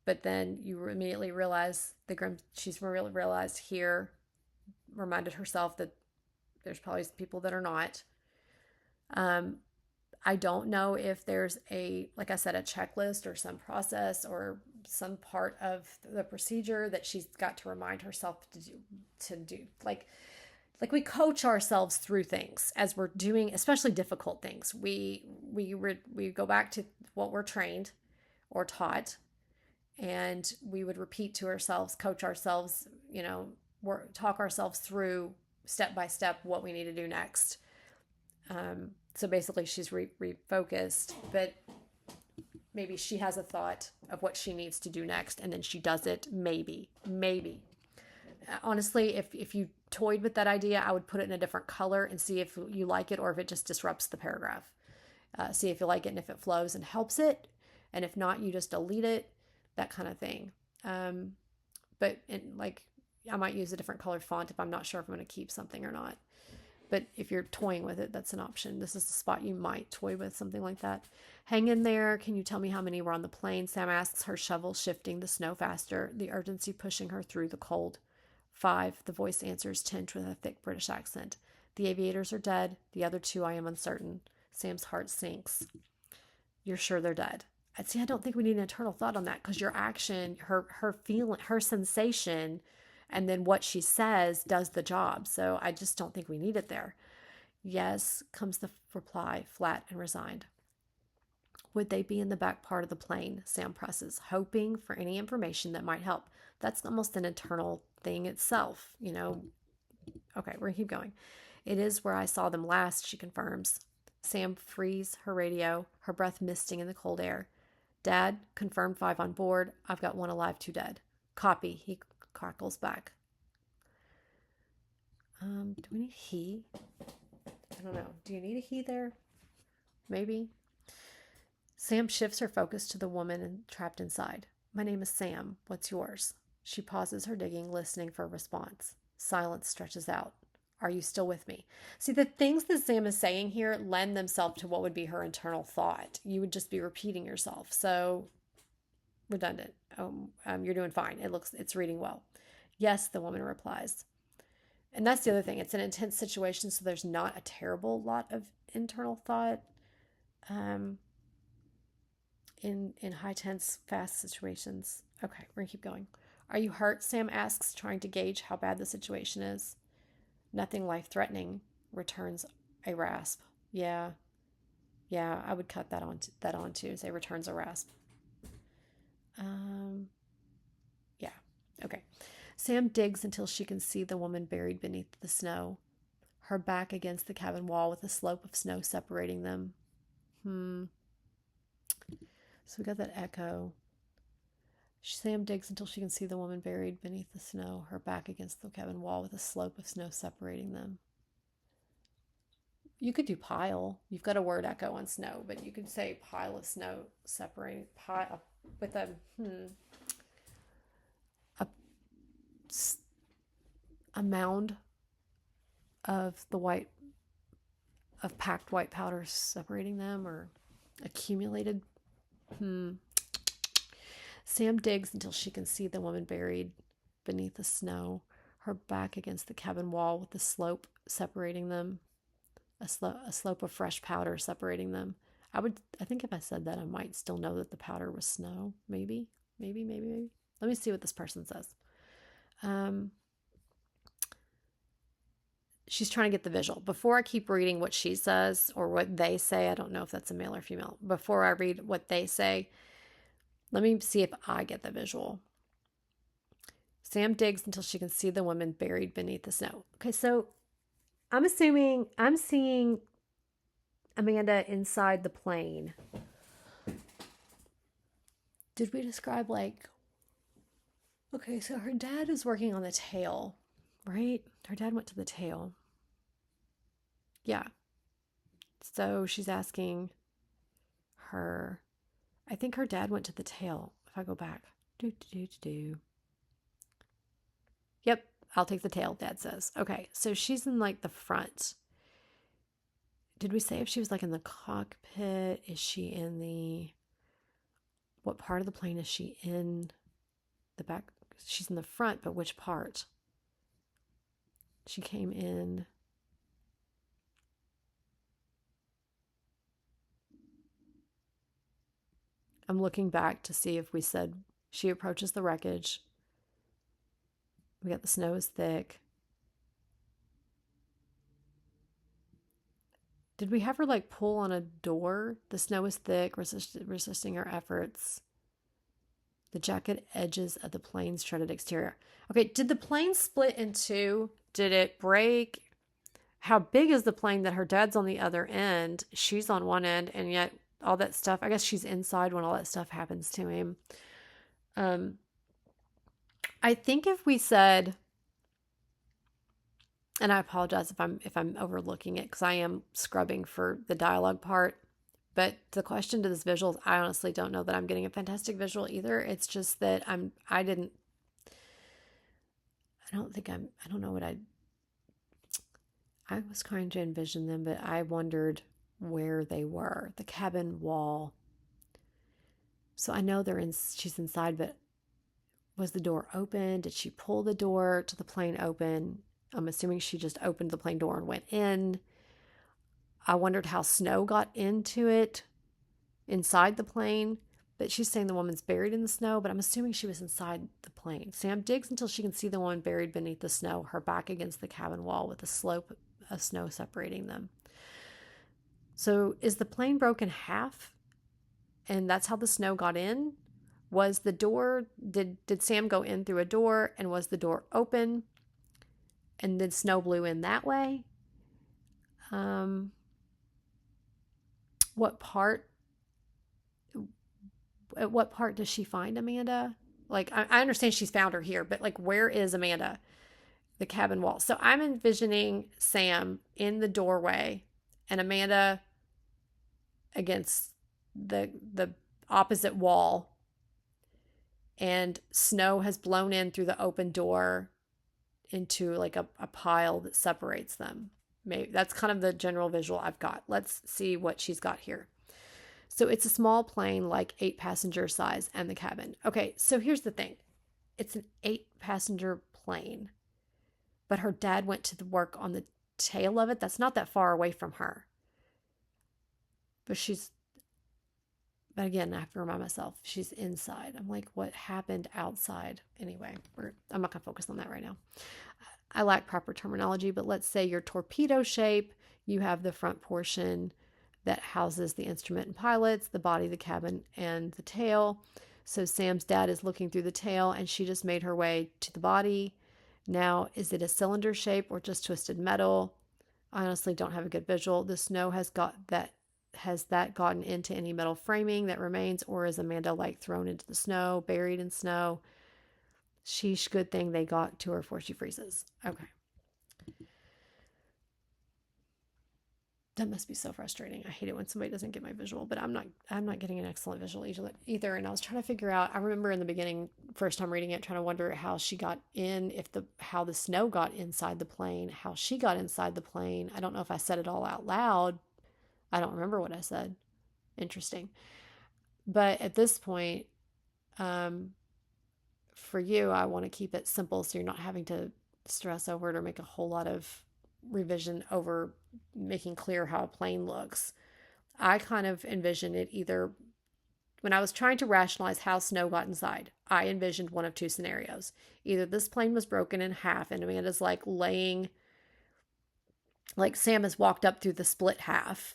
But then you immediately realize she's really realized here, reminded herself that there's probably people that are not. Um, I don't know if there's like I said, a checklist or some process or some part of the procedure that she's got to remind herself to do. Like we coach ourselves through things as we're doing, especially difficult things. We go back to what we're trained or taught, and we would repeat to ourselves, coach ourselves, talk ourselves through step by step what we need to do next. So basically, she's refocused, but maybe she has a thought of what she needs to do next, and then she does it. Maybe. Honestly, if you toyed with that idea, I would put it in a different color and see if you like it or if it just disrupts the paragraph. See if you like it and if it flows and helps it, and if not, you just delete it. That kind of thing. But I might use a different colored font if I'm not sure if I'm going to keep something or not. But if you're toying with it, that's an option. This is the spot you might toy with something like that. Hang in there. Can you tell me how many were on the plane? Sam asks, her shovel shifting the snow faster, the urgency pushing her through the cold. 5, the voice answers, tinged with a thick British accent. The aviators are dead. The other 2, I am uncertain. Sam's heart sinks. You're sure they're dead? I don't think we need an internal thought on that, because your action, her feeling, her sensation, and then what she says does the job. So I just don't think we need it there. Yes, comes the reply, flat and resigned. Would they be in the back part of the plane? Sam presses, hoping for any information that might help. That's almost an internal thing itself, Okay, we're going to keep going. It is where I saw them last, she confirms. Sam frees her radio, her breath misting in the cold air. Dad, confirmed 5 on board. I've got 1 alive, 2 dead. Copy, he crackles back. Do we need he? I don't know. Do you need a he there? Maybe. Sam shifts her focus to the woman trapped inside. My name is Sam. What's yours? She pauses her digging, listening for a response. Silence stretches out. Are you still with me? See, the things that Sam is saying here lend themselves to what would be her internal thought. You would just be repeating yourself. So, redundant. You're doing fine. It's reading well. Yes, the woman replies. And that's the other thing. It's an intense situation, so there's not a terrible lot of internal thought in high tense, fast situations. Okay, we're going to keep going. Are you hurt? Sam asks, trying to gauge how bad the situation is. Nothing life-threatening, returns a rasp. Yeah, I would cut that on too. Say returns a rasp. Yeah, okay. Sam digs until she can see the woman buried beneath the snow, her back against the cabin wall with a slope of snow separating them. So we got that echo. Sam digs until she can see the woman buried beneath the snow, her back against the cabin wall with a slope of snow separating them. You could do pile. You've got a word echo on snow, but you could say pile of snow separating pile with a mound of packed white powder separating them, or accumulated. Sam digs until she can see the woman buried beneath the snow, her back against the cabin wall with the slope separating them, a slope of fresh powder separating them. I think if I said that, I might still know that the powder was snow. Maybe. Let me see what this person says. She's trying to get the visual. Before I keep reading what she says or what they say, I don't know if that's a male or female. Before I read what they say, let me see if I get the visual. Sam digs until she can see the woman buried beneath the snow. Okay, so I'm assuming I'm seeing Amanda inside the plane. Did we describe okay, so her dad is working on the tail, right? Her dad went to the tail. Yeah. So she's asking her, I think her dad went to the tail. If I go back. Yep, I'll take the tail, Dad says. Okay, so she's in the front. Did we say if she was like in the cockpit? Is she in the, what part of the plane is she in? The back? She's in the front, but which part? She came in. I'm looking back to see if we said she approaches the wreckage. We got the snow is thick. Did we have her like pull on a door? The snow is thick, resisting her efforts. The jagged edges of the plane's shredded exterior. Okay, did the plane split in two? Did it break? How big is the plane that her dad's on the other end? She's on one end, and yet all that stuff, I guess she's inside when all that stuff happens to him. Um, I think if we said, and I apologize if I'm overlooking it because I am scrubbing for the dialogue part. But the question to this visual, I honestly don't know that I'm getting a fantastic visual either. It's just that I don't know what I was trying to envision them, but I wondered where they were. The cabin wall. So I know she's inside, but was the door open? Did she pull the door to the plane open? I'm assuming she just opened the plane door and went in. I wondered how snow got into it inside the plane. But she's saying the woman's buried in the snow, but I'm assuming she was inside the plane. Sam digs until she can see the woman buried beneath the snow, her back against the cabin wall with a slope of snow separating them. So is the plane broken half? And that's how the snow got in? Was the door, did Sam go in through a door, and was the door open and then snow blew in that way? At what part does she find Amanda? Like, I understand she's found her here, but like, where is Amanda? The cabin wall. So I'm envisioning Sam in the doorway and Amanda against the opposite wall, and snow has blown in through the open door into like a pile that separates them. Maybe that's kind of the general visual I've got. Let's see what she's got here. So it's a small plane, like 8-passenger size, and the cabin. Okay, so here's the thing. It's an 8-passenger plane, but her dad went to work on the tail of it. That's not that far away from her. But again, I have to remind myself, she's inside. I'm like, what happened outside? Anyway, I'm not going to focus on that right now. I lack proper terminology, but let's say your torpedo shape, you have the front portion that houses the instrument and pilots, the body, the cabin, and the tail. So Sam's dad is looking through the tail, and she just made her way to the body. Now, is it a cylinder shape or just twisted metal? I honestly don't have a good visual. The snow has gotten into any metal framing that remains, or is Amanda like thrown into the snow, buried in snow? Sheesh, good thing they got to her before she freezes. Okay. That must be so frustrating. I hate it when somebody doesn't get my visual, but I'm not getting an excellent visual either. And I was trying to figure out, I remember in the beginning, first time reading it, trying to wonder how she got in, how the snow got inside the plane, how she got inside the plane. I don't know if I said it all out loud. I don't remember what I said. Interesting. But at this point, for you, I want to keep it simple so you're not having to stress over it or make a whole lot of revision over making clear how a plane looks. I kind of envisioned it either, when I was trying to rationalize how snow got inside, I envisioned one of two scenarios. Either this plane was broken in half and Amanda's like Sam has walked up through the split half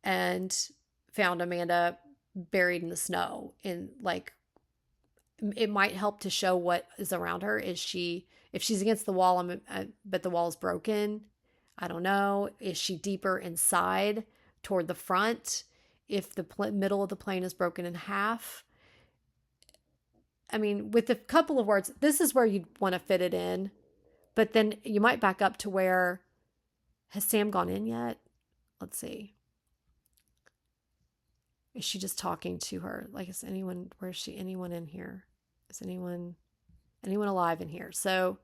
and found Amanda buried in the snow, in like, it might help to show what is around her. If she's against the wall, but the wall is broken, I don't know. Is she deeper inside toward the front? If the middle of the plane is broken in half? I mean, with a couple of words, this is where you'd want to fit it in. But then you might back up to where, has Sam gone in yet? Let's see. Is she just talking to her? Like, anyone in here? Is anyone alive in here? So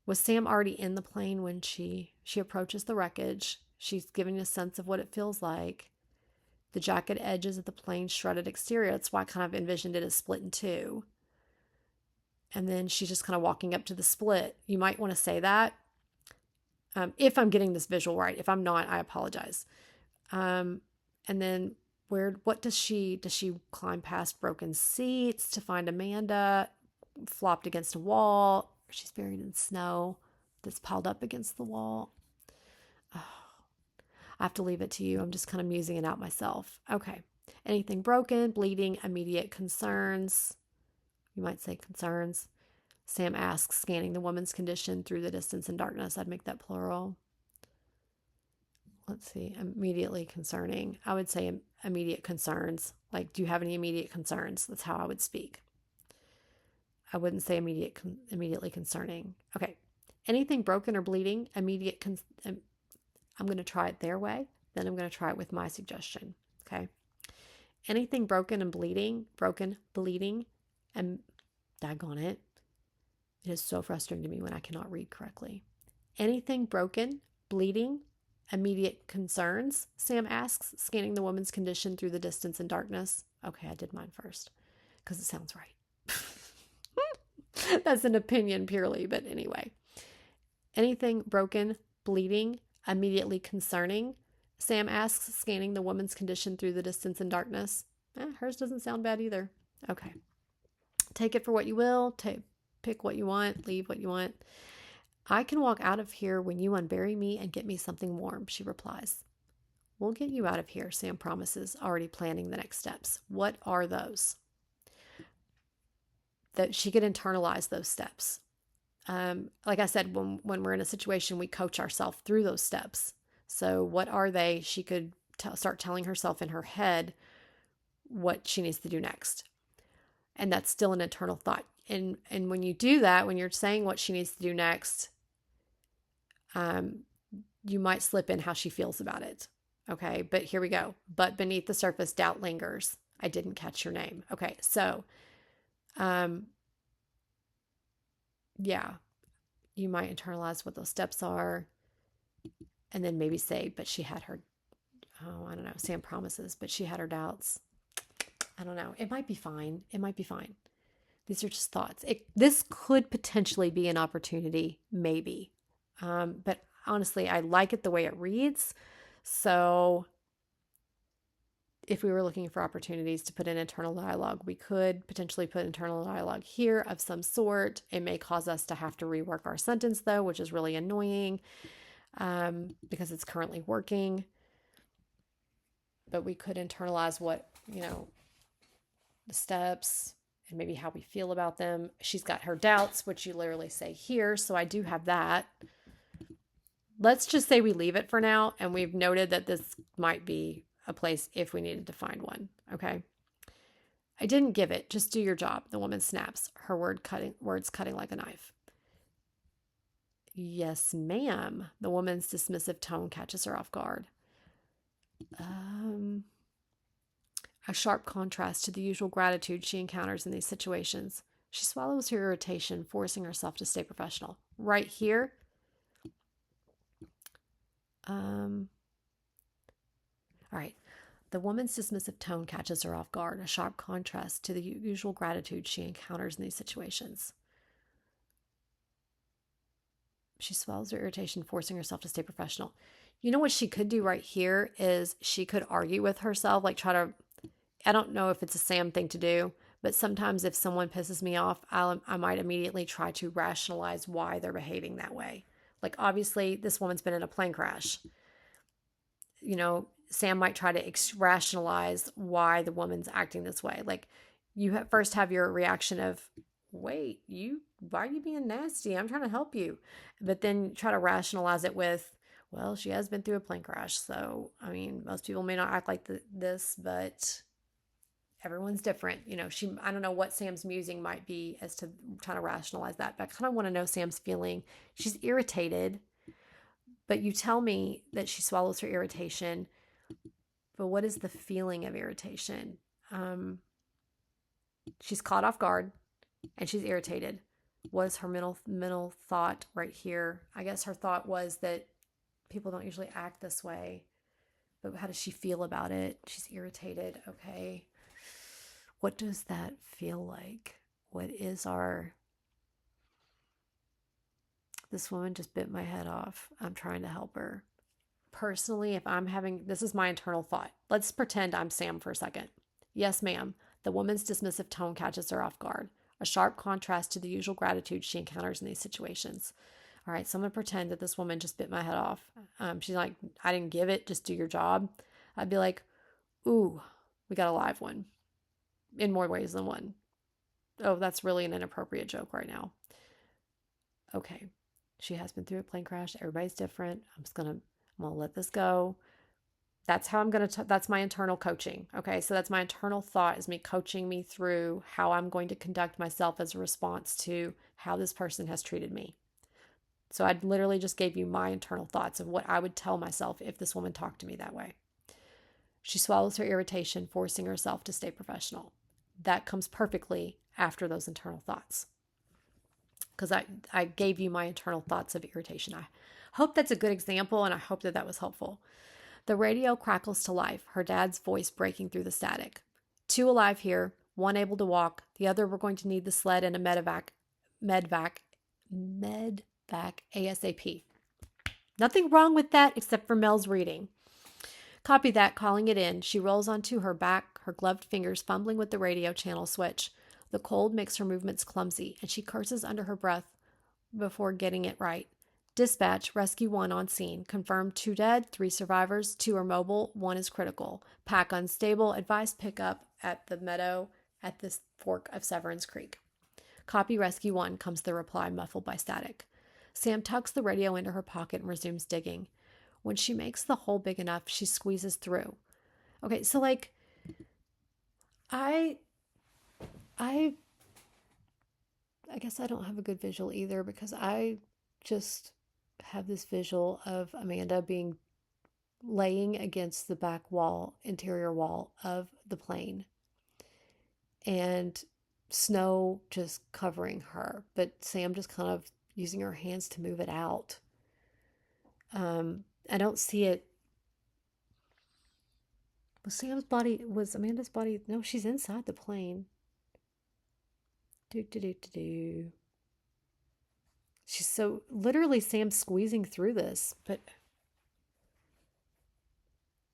was Sam already in the plane when she approaches the wreckage? She's giving a sense of what it feels like. The jagged edges of the plain shredded exterior. That's why I kind of envisioned it as split in two. And then she's just kind of walking up to the split. You might want to say that. If I'm getting this visual right. If I'm not, I apologize. And then what does she climb past broken seats to find Amanda flopped against a wall? She's buried in snow that's piled up against the wall. Oh, I have to leave it to you. I'm just kind of musing it out myself. Okay. Anything broken, bleeding, immediate concerns. You might say concerns. Sam asks, scanning the woman's condition through the distance and darkness. I'd make that plural. Let's see. Immediately concerning. I would say immediate concerns. Like, do you have any immediate concerns? That's how I would speak. I wouldn't say immediately concerning. Okay. Anything broken or bleeding, I'm going to try it their way. Then I'm going to try it with my suggestion. Okay. Anything broken, bleeding, and daggone it. It is so frustrating to me when I cannot read correctly. Anything broken, bleeding, immediate concerns? Sam asks, scanning the woman's condition through the distance and darkness. Okay, I did mine first because it sounds right. That's an opinion purely, but anyway. Anything broken, bleeding, immediately concerning? Sam asks, scanning the woman's condition through the distance and darkness. Hers doesn't sound bad either. Okay. Take it for what you will. Pick what you want. Leave what you want. I can walk out of here when you unbury me and get me something warm, she replies. We'll get you out of here, Sam promises, already planning the next steps. What are those? That she could internalize those steps. Like I said, when we're in a situation, we coach ourselves through those steps. So what are they? She could start telling herself in her head what she needs to do next. And that's still an internal thought. And when you do that, when you're saying what she needs to do next, you might slip in how she feels about it. Okay, but here we go. But beneath the surface, doubt lingers. I didn't catch your name. Okay, so, yeah, you might internalize what those steps are and then maybe say, but she had her, I don't know, Sam promises, but she had her doubts. I don't know. It might be fine. It might be fine. These are just thoughts. This could potentially be an opportunity, maybe. But honestly, I like it the way it reads. So if we were looking for opportunities to put in internal dialogue, we could potentially put internal dialogue here of some sort. It may cause us to have to rework our sentence, though, which is really annoying because it's currently working. But we could internalize what, the steps and maybe how we feel about them. She's got her doubts, which you literally say here. So I do have that. Let's just say we leave it for now. And we've noted that this might be a place if we needed to find one. Okay. I didn't give it. Just do your job. The woman snaps, her words cutting like a knife. Yes, ma'am. The woman's dismissive tone catches her off guard. A sharp contrast to the usual gratitude she encounters in these situations. She swallows her irritation, forcing herself to stay professional. Right here. All right. The woman's dismissive tone catches her off guard, a sharp contrast to the usual gratitude she encounters in these situations. She swallows her irritation, forcing herself to stay professional. You know what she could do right here is she could argue with herself, like try to, I don't know if it's a Sam thing to do, but sometimes if someone pisses me off, I might immediately try to rationalize why they're behaving that way. Like, obviously, this woman's been in a plane crash. Sam might try to rationalize why the woman's acting this way. Like, you first have your reaction of, wait, why are you being nasty? I'm trying to help you. But then try to rationalize it with, well, she has been through a plane crash. So, I mean, most people may not act like this, but everyone's different. I don't know what Sam's musing might be as to trying to rationalize that, but I kind of want to know Sam's feeling. She's irritated, but you tell me that she swallows her irritation. But what is the feeling of irritation? She's caught off guard and she's irritated. What is her mental thought right here? I guess her thought was that people don't usually act this way. But how does she feel about it? She's irritated. Okay. What does that feel like? What is our... This woman just bit my head off. I'm trying to help her. Personally, if I'm having... This is my internal thought. Let's pretend I'm Sam for a second. Yes, ma'am. The woman's dismissive tone catches her off guard. A sharp contrast to the usual gratitude she encounters in these situations. All right, so I'm going to pretend that this woman just bit my head off. She's like, I didn't give it, just do your job. I'd be like, ooh, we got a live one. In more ways than one. Oh, that's really an inappropriate joke right now. Okay, she has been through a plane crash. Everybody's different. I'm going to let this go. That's how I'm going to, that's my internal coaching. Okay, so that's my internal thought, is me coaching me through how I'm going to conduct myself as a response to how this person has treated me. So I literally just gave you my internal thoughts of what I would tell myself if this woman talked to me that way. She swallows her irritation, forcing herself to stay professional. That comes perfectly after those internal thoughts, because I gave you my internal thoughts of irritation. I hope that's a good example, and I hope that was helpful. The radio crackles to life, her dad's voice breaking through the static. 2 alive here, 1 able to walk. The other, we're going to need the sled and a medvac ASAP. Nothing wrong with that except for Mel's reading. Copy that, calling it in. She rolls onto her back, her gloved fingers fumbling with the radio channel switch. The cold makes her movements clumsy, and she curses under her breath before getting it right. Dispatch, Rescue 1 on scene. Confirmed 2 dead, 3 survivors, 2 are mobile, 1 is critical. Pack unstable, advised pickup at the meadow at this fork of Severance Creek. Copy Rescue 1, comes the reply, muffled by static. Sam tucks the radio into her pocket and resumes digging. When she makes the hole big enough, she squeezes through. Okay, so like, I guess I don't have a good visual either, because I just have this visual of Amanda laying against the back wall, interior wall of the plane, and snow just covering her, but Sam just kind of using her hands to move it out. I don't see it. Was Amanda's body? No, she's inside the plane. She's so literally Sam's squeezing through this, but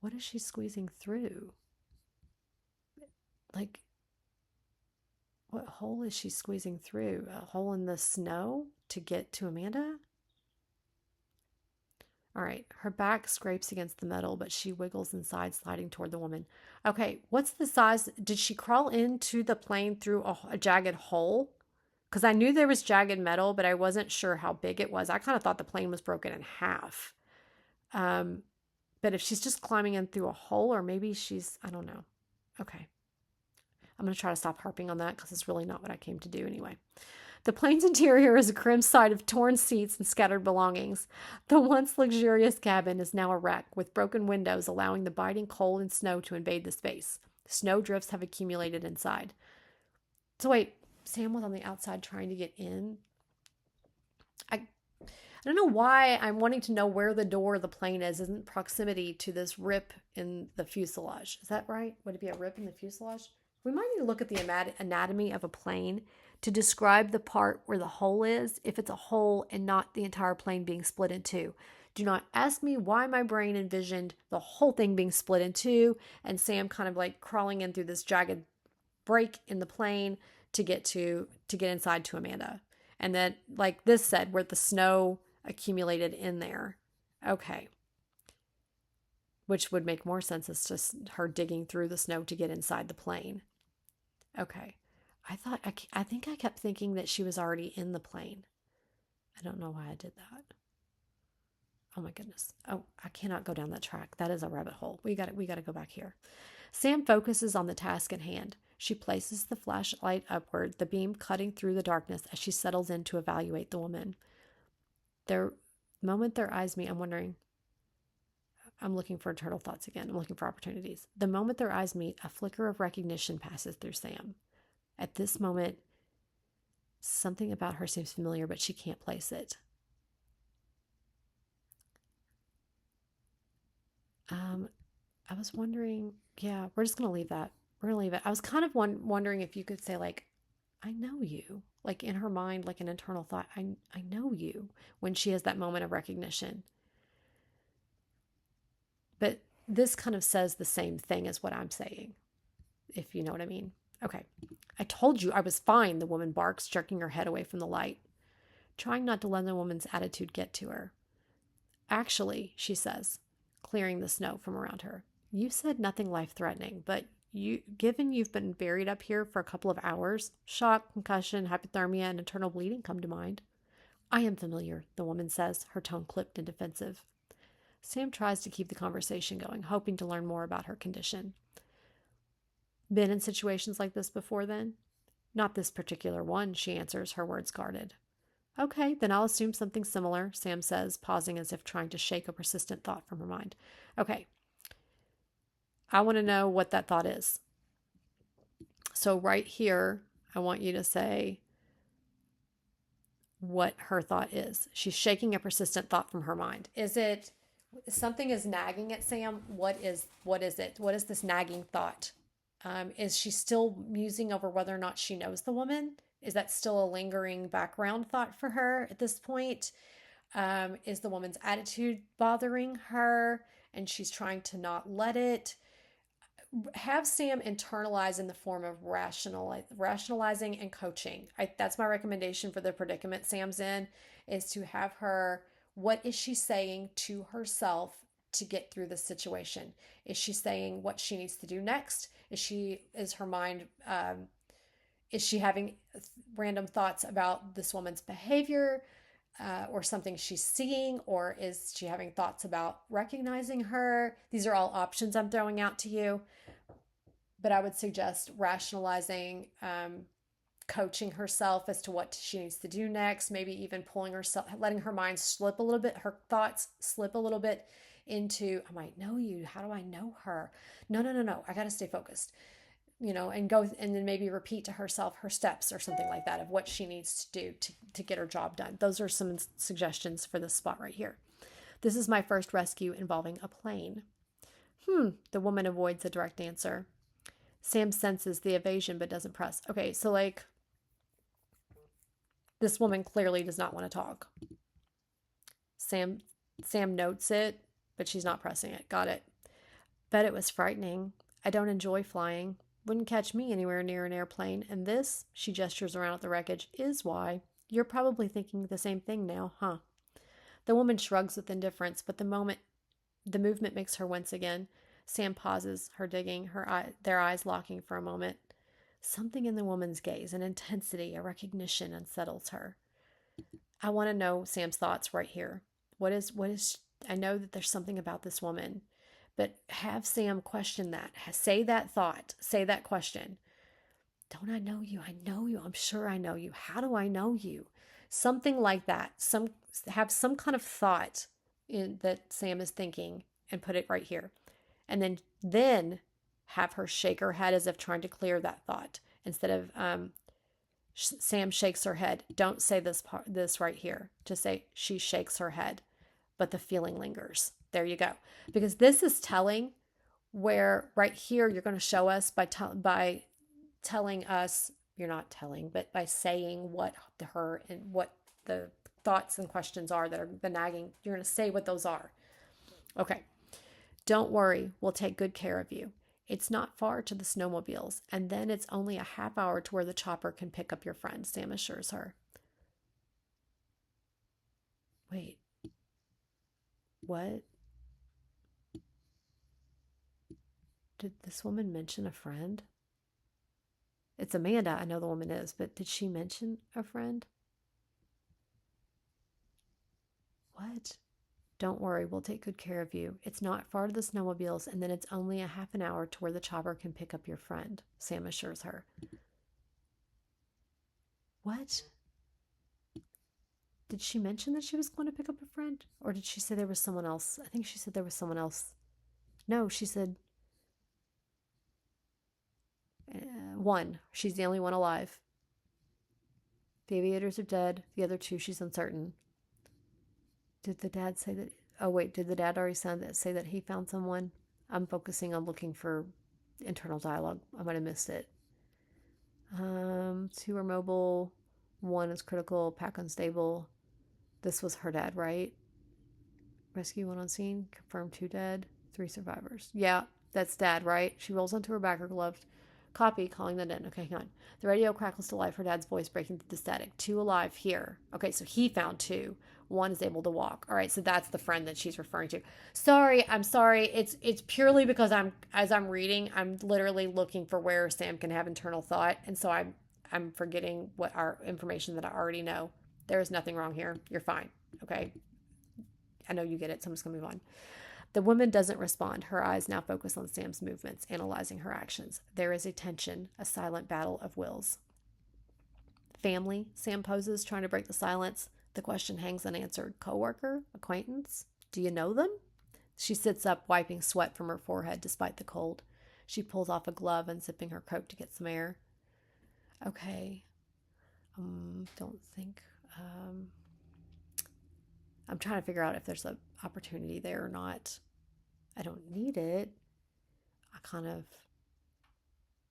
what is she squeezing through? Like, what hole is she squeezing through? A hole in the snow to get to Amanda? All right, her back scrapes against the metal, but she wiggles inside, sliding toward the woman. Okay, what's the size? Did she crawl into the plane through a jagged hole? Because I knew there was jagged metal, but I wasn't sure how big it was. I kind of thought the plane was broken in half. But if she's just climbing in through a hole, or maybe she's, I don't know. Okay. I'm going to try to stop harping on that, because it's really not what I came to do anyway. The plane's interior is a grim sight of torn seats and scattered belongings. The once luxurious cabin is now a wreck, with broken windows allowing the biting cold and snow to invade the space. Snow drifts have accumulated inside. So wait, Sam was on the outside trying to get in? I don't know why I'm wanting to know where the door of the plane is in proximity to this rip in the fuselage. Is that right? Would it be a rip in the fuselage? We might need to look at the anatomy of a plane to describe the part where the hole is, if it's a hole and not the entire plane being split in two. Do not ask me why my brain envisioned the whole thing being split in two and Sam kind of like crawling in through this jagged break in the plane to get inside to Amanda. And then, like this said, where the snow accumulated in there. Okay. Which would make more sense as just her digging through the snow to get inside the plane. Okay. I think I kept thinking that she was already in the plane. I don't know why I did that. Oh my goodness. Oh, I cannot go down that track. That is a rabbit hole. We got to go back here. Sam focuses on the task at hand. She places the flashlight upward, the beam cutting through the darkness as she settles in to evaluate the woman. The moment their eyes meet, I'm looking for internal thoughts again. I'm looking for opportunities. The moment their eyes meet, a flicker of recognition passes through Sam. At this moment, something about her seems familiar, but she can't place it. Um, I was wondering, yeah, we're just going to leave that. We're going to leave it. I was kind of wondering if you could say, like, I know you, like in her mind, like an internal thought, I know you when she has that moment of recognition. But this kind of says the same thing as what I'm saying, if you know what I mean. Okay. I told you I was fine, the woman barks, jerking her head away from the light, trying not to let the woman's attitude get to her. Actually, she says, clearing the snow from around her, you said nothing life threatening, but given you've been buried up here for a couple of hours, shock, concussion, hypothermia, and internal bleeding come to mind. I am familiar, the woman says, her tone clipped and defensive. Sam tries to keep the conversation going, hoping to learn more about her condition. Been in situations like this before then? Not this particular one, she answers, her words guarded. Okay, then I'll assume something similar, Sam says, pausing as if trying to shake a persistent thought from her mind. Okay, I want to know what that thought is. So, right here, I want you to say what her thought is. She's shaking a persistent thought from her mind. Is it something is nagging at Sam? What is it? What is this nagging thought? Is she still musing over whether or not she knows the woman? Is that still a lingering background thought for her at this point? Is the woman's attitude bothering her and she's trying to not let it? Have Sam internalize in the form of rationalizing and coaching. That's my recommendation for the predicament Sam's in, is to have her, what is she saying to herself to get through the situation? Is she saying what she needs to do next? Is her mind, is she having random thoughts about this woman's behavior, or something she's seeing, or is she having thoughts about recognizing her? These are all options I'm throwing out to you, but I would suggest rationalizing, coaching herself as to what she needs to do next, maybe even pulling herself, letting her mind slip a little bit, her thoughts slip a little bit into, I might know you. How do I know her? No, no, no, no. I got to stay focused, and go, and then maybe repeat to herself her steps or something like that of what she needs to do to get her job done. Those are some suggestions for this spot right here. This is my first rescue involving a plane. The woman avoids a direct answer. Sam senses the evasion but doesn't press. Okay, so like this woman clearly does not want to talk. Sam Sam notes it, but she's not pressing it. Got it. Bet it was frightening. I don't enjoy flying. Wouldn't catch me anywhere near an airplane, and this, she gestures around at the wreckage, is why. You're probably thinking the same thing now, huh? The woman shrugs with indifference, but the movement makes her wince again. Sam pauses, her digging, their eyes locking for a moment. Something in the woman's gaze, an intensity, a recognition, unsettles her. I want to know Sam's thoughts right here. I know that there's something about this woman, but have Sam question that. Say that thought. Say that question. Don't I know you? I know you. I'm sure I know you. How do I know you? Something like that. Have some kind of thought that Sam is thinking and put it right here. And then have her shake her head as if trying to clear that thought. Instead of Sam shakes her head. Don't say this right here. Just say she shakes her head, but the feeling lingers. There you go. Because this is telling, where right here you're going to show us by telling us, you're not telling, but by saying what the thoughts and questions are that are the nagging. You're going to say what those are. Okay. Don't worry, we'll take good care of you. It's not far to the snowmobiles, and then it's only a half hour to where the chopper can pick up your friend, Sam assures her. Wait, what? Did this woman mention a friend? It's Amanda, I know the woman is, but did she mention a friend? What? Don't worry, we'll take good care of you. It's not far to the snowmobiles, and then it's only a half an hour to where the chopper can pick up your friend, Sam assures her. What? Did she mention that she was going to pick up a friend? Or did she say there was someone else? I think she said there was someone else. No, she said one. She's the only one alive. The aviators are dead. The other two, she's uncertain. Did the dad say that? Oh, wait, did the dad already say that he found someone? I'm focusing on looking for internal dialogue. I might have missed it. 2 are mobile. 1 is critical. Pack unstable. This was her dad, right? Rescue 1 on scene. Confirmed 2 dead. 3 survivors. Yeah, that's dad, right? She rolls onto her back, her gloved. Copy, calling that in. Okay, hang on. The radio crackles to life, her dad's voice breaking through the static. 2 alive here. Okay, so he found 2. 1 is able to walk. All right, so that's the friend that she's referring to. Sorry, I'm sorry. It's purely because as I'm reading, I'm literally looking for where Sam can have internal thought, and so I'm forgetting what our information that I already know. There is nothing wrong here. You're fine. Okay. I know you get it, so I'm just gonna move on. The woman doesn't respond. Her eyes now focus on Sam's movements, analyzing her actions. There is a tension, a silent battle of wills. Family, Sam poses, trying to break the silence. The question hangs unanswered. Coworker? Acquaintance? Do you know them? She sits up, wiping sweat from her forehead despite the cold. She pulls off a glove, unzipping her coat to get some air. Okay. Don't think. I'm trying to figure out if there's an opportunity there or not. I don't need it. I kind of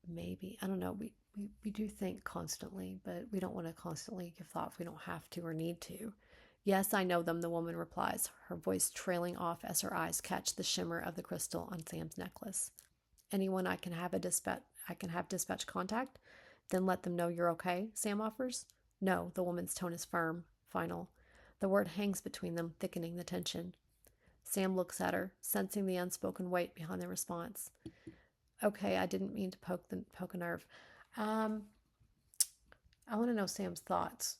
maybe, I don't know. We do think constantly, but we don't want to constantly give thought if we don't have to or need to. Yes, I know them, the woman replies, her voice trailing off as her eyes catch the shimmer of the crystal on Sam's necklace. Anyone I can have dispatch contact? Then let them know you're okay, Sam offers. No, the woman's tone is firm, final. The word hangs between them, thickening the tension. Sam looks at her, sensing the unspoken weight behind the response. Okay, I didn't mean to poke a nerve. I want to know Sam's thoughts.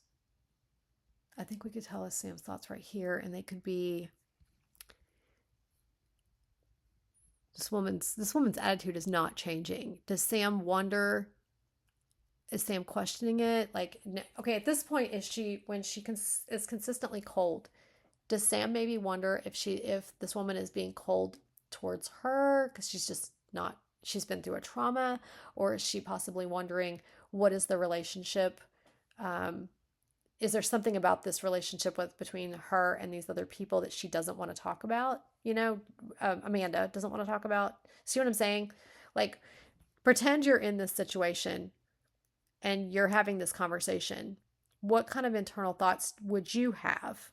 I think we could tell us Sam's thoughts right here, and they could be this woman's attitude is not changing. Does Sam wonder? Is Sam questioning it? Like, okay, at this point, is she when she is consistently cold? Does Sam maybe wonder if this woman is being cold towards her because she's just not, she's been through a trauma, or is she possibly wondering what is the relationship? Is there something about this relationship between her and these other people that she doesn't want to talk about? Amanda doesn't want to talk about. See what I'm saying? Like, pretend you're in this situation and you're having this conversation. What kind of internal thoughts would you have?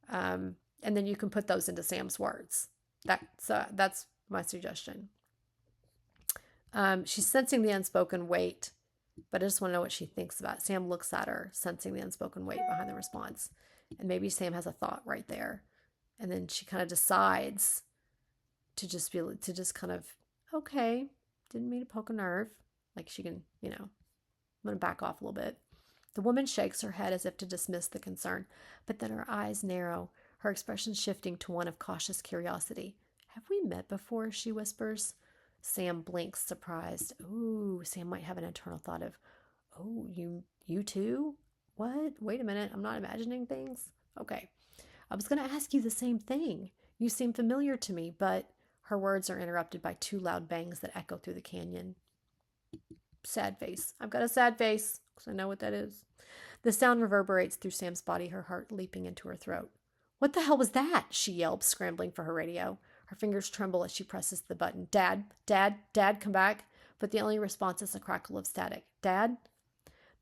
And then you can put those into Sam's words. That's my suggestion. She's sensing the unspoken weight, but I just want to know what she thinks about it. Sam looks at her, sensing the unspoken weight behind the response. And maybe Sam has a thought right there. And then she kind of decides to just kind of, okay, didn't mean to poke a nerve. Like she can, I'm going to back off a little bit. The woman shakes her head as if to dismiss the concern, but then her eyes narrow, her expression shifting to one of cautious curiosity. Have we met before? She whispers. Sam blinks, surprised. Ooh, Sam might have an internal thought of, oh, you too? What? Wait a minute, I'm not imagining things? Okay. I was going to ask you the same thing. You seem familiar to me, but her words are interrupted by 2 loud bangs that echo through the canyon. Sad face. I've got a sad face, because I know what that is. The sound reverberates through Sam's body, her heart leaping into her throat. What the hell was that? She yelps, scrambling for her radio. Her fingers tremble as she presses the button. Dad, Dad, Dad, come back. But the only response is a crackle of static. Dad?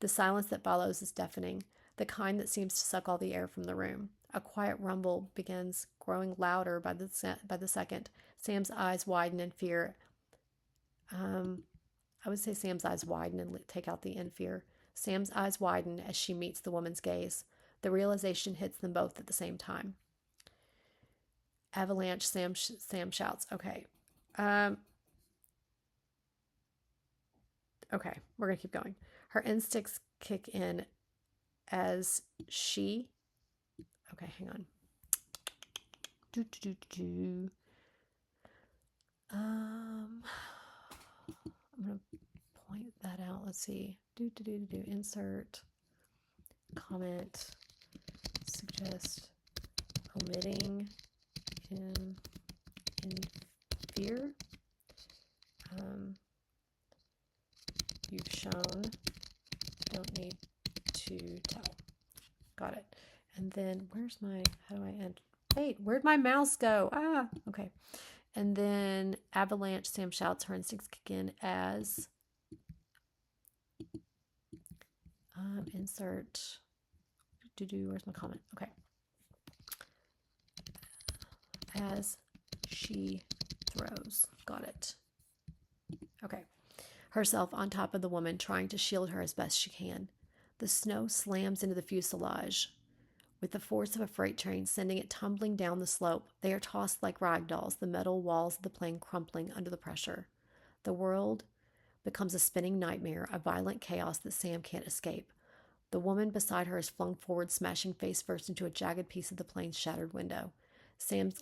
The silence that follows is deafening, the kind that seems to suck all the air from the room. A quiet rumble begins, growing louder by the second. Sam's eyes widen in fear. I would say Sam's eyes widen and take out the in fear. Sam's eyes widen as she meets the woman's gaze. The realization hits them both at the same time. Avalanche, Sam shouts. Okay. Okay, we're going to keep going. Her instincts kick in as she... Okay, hang on. I'm going to point that out. Let's see. Insert. Comment. Suggest omitting in fear. You've shown. Don't need to tell. Got it. And then where's my, how do I end? Wait, where'd my mouse go? Ah, okay. And then avalanche, Sam shouts, her instincts kick in as insert where's my comment? Okay. As she throws. Got it. Okay. Herself on top of the woman, trying to shield her as best she can. The snow slams into the fuselage with the force of a freight train, sending it tumbling down the slope. They are tossed like rag dolls, the metal walls of the plane crumpling under the pressure. The world becomes a spinning nightmare, a violent chaos that Sam can't escape. The woman beside her is flung forward, smashing face first into a jagged piece of the plane's shattered window. Sam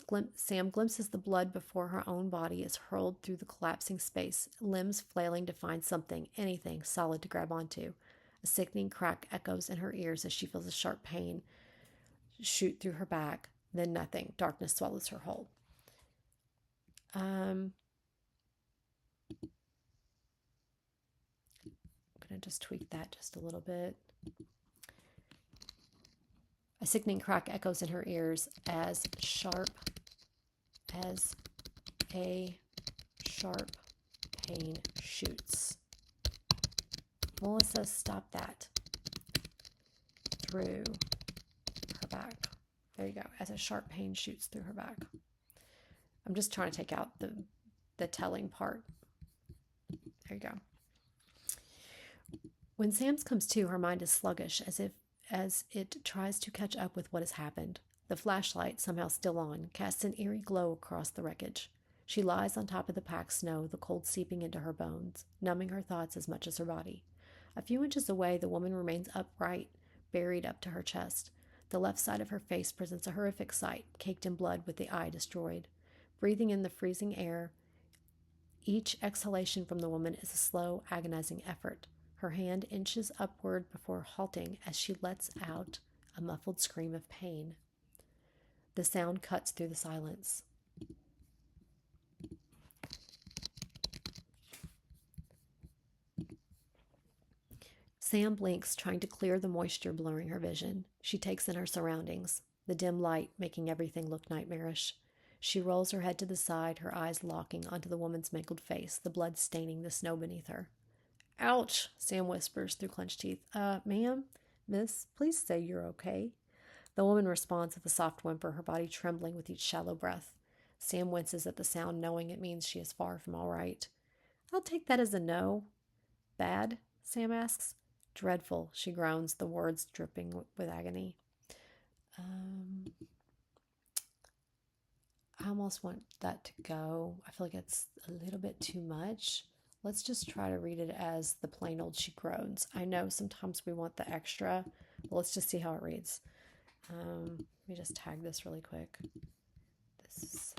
glimpses the blood before her own body is hurled through the collapsing space, limbs flailing to find something, anything, solid to grab onto. A sickening crack echoes in her ears as she feels a sharp pain shoot through her back. Then nothing. Darkness swallows her whole. I'm going to just tweak that just a little bit. A sickening crack echoes in her ears as sharp as a sharp pain shoots. Melissa, stop that. Through her back. There you go. As a sharp pain shoots through her back. I'm just trying to take out the telling part. There you go. When Sam's comes to, her mind is sluggish, as it tries to catch up with what has happened. The flashlight, somehow still on, casts an eerie glow across the wreckage. She lies on top of the packed snow, the cold seeping into her bones, numbing her thoughts as much as her body. A few inches away, the woman remains upright, buried up to her chest. The left side of her face presents a horrific sight, caked in blood with the eye destroyed. Breathing in the freezing air, each exhalation from the woman is a slow, agonizing effort. Her hand inches upward before halting as she lets out a muffled scream of pain. The sound cuts through the silence. Sam blinks, trying to clear the moisture blurring her vision. She takes in her surroundings, the dim light making everything look nightmarish. She rolls her head to the side, her eyes locking onto the woman's mangled face, the blood staining the snow beneath her. Ouch, Sam whispers through clenched teeth. Ma'am? Miss, please say you're okay. The woman responds with a soft whimper, her body trembling with each shallow breath. Sam winces at the sound, knowing it means she is far from all right. I'll take that as a no. Bad? Sam asks. Dreadful, she groans, the words dripping with agony. I almost want that to go. I feel like it's a little bit too much. Let's just try to read it as the plain old she groans. I know sometimes we want the extra, but let's just see how it reads. Let me just tag this really quick. This is...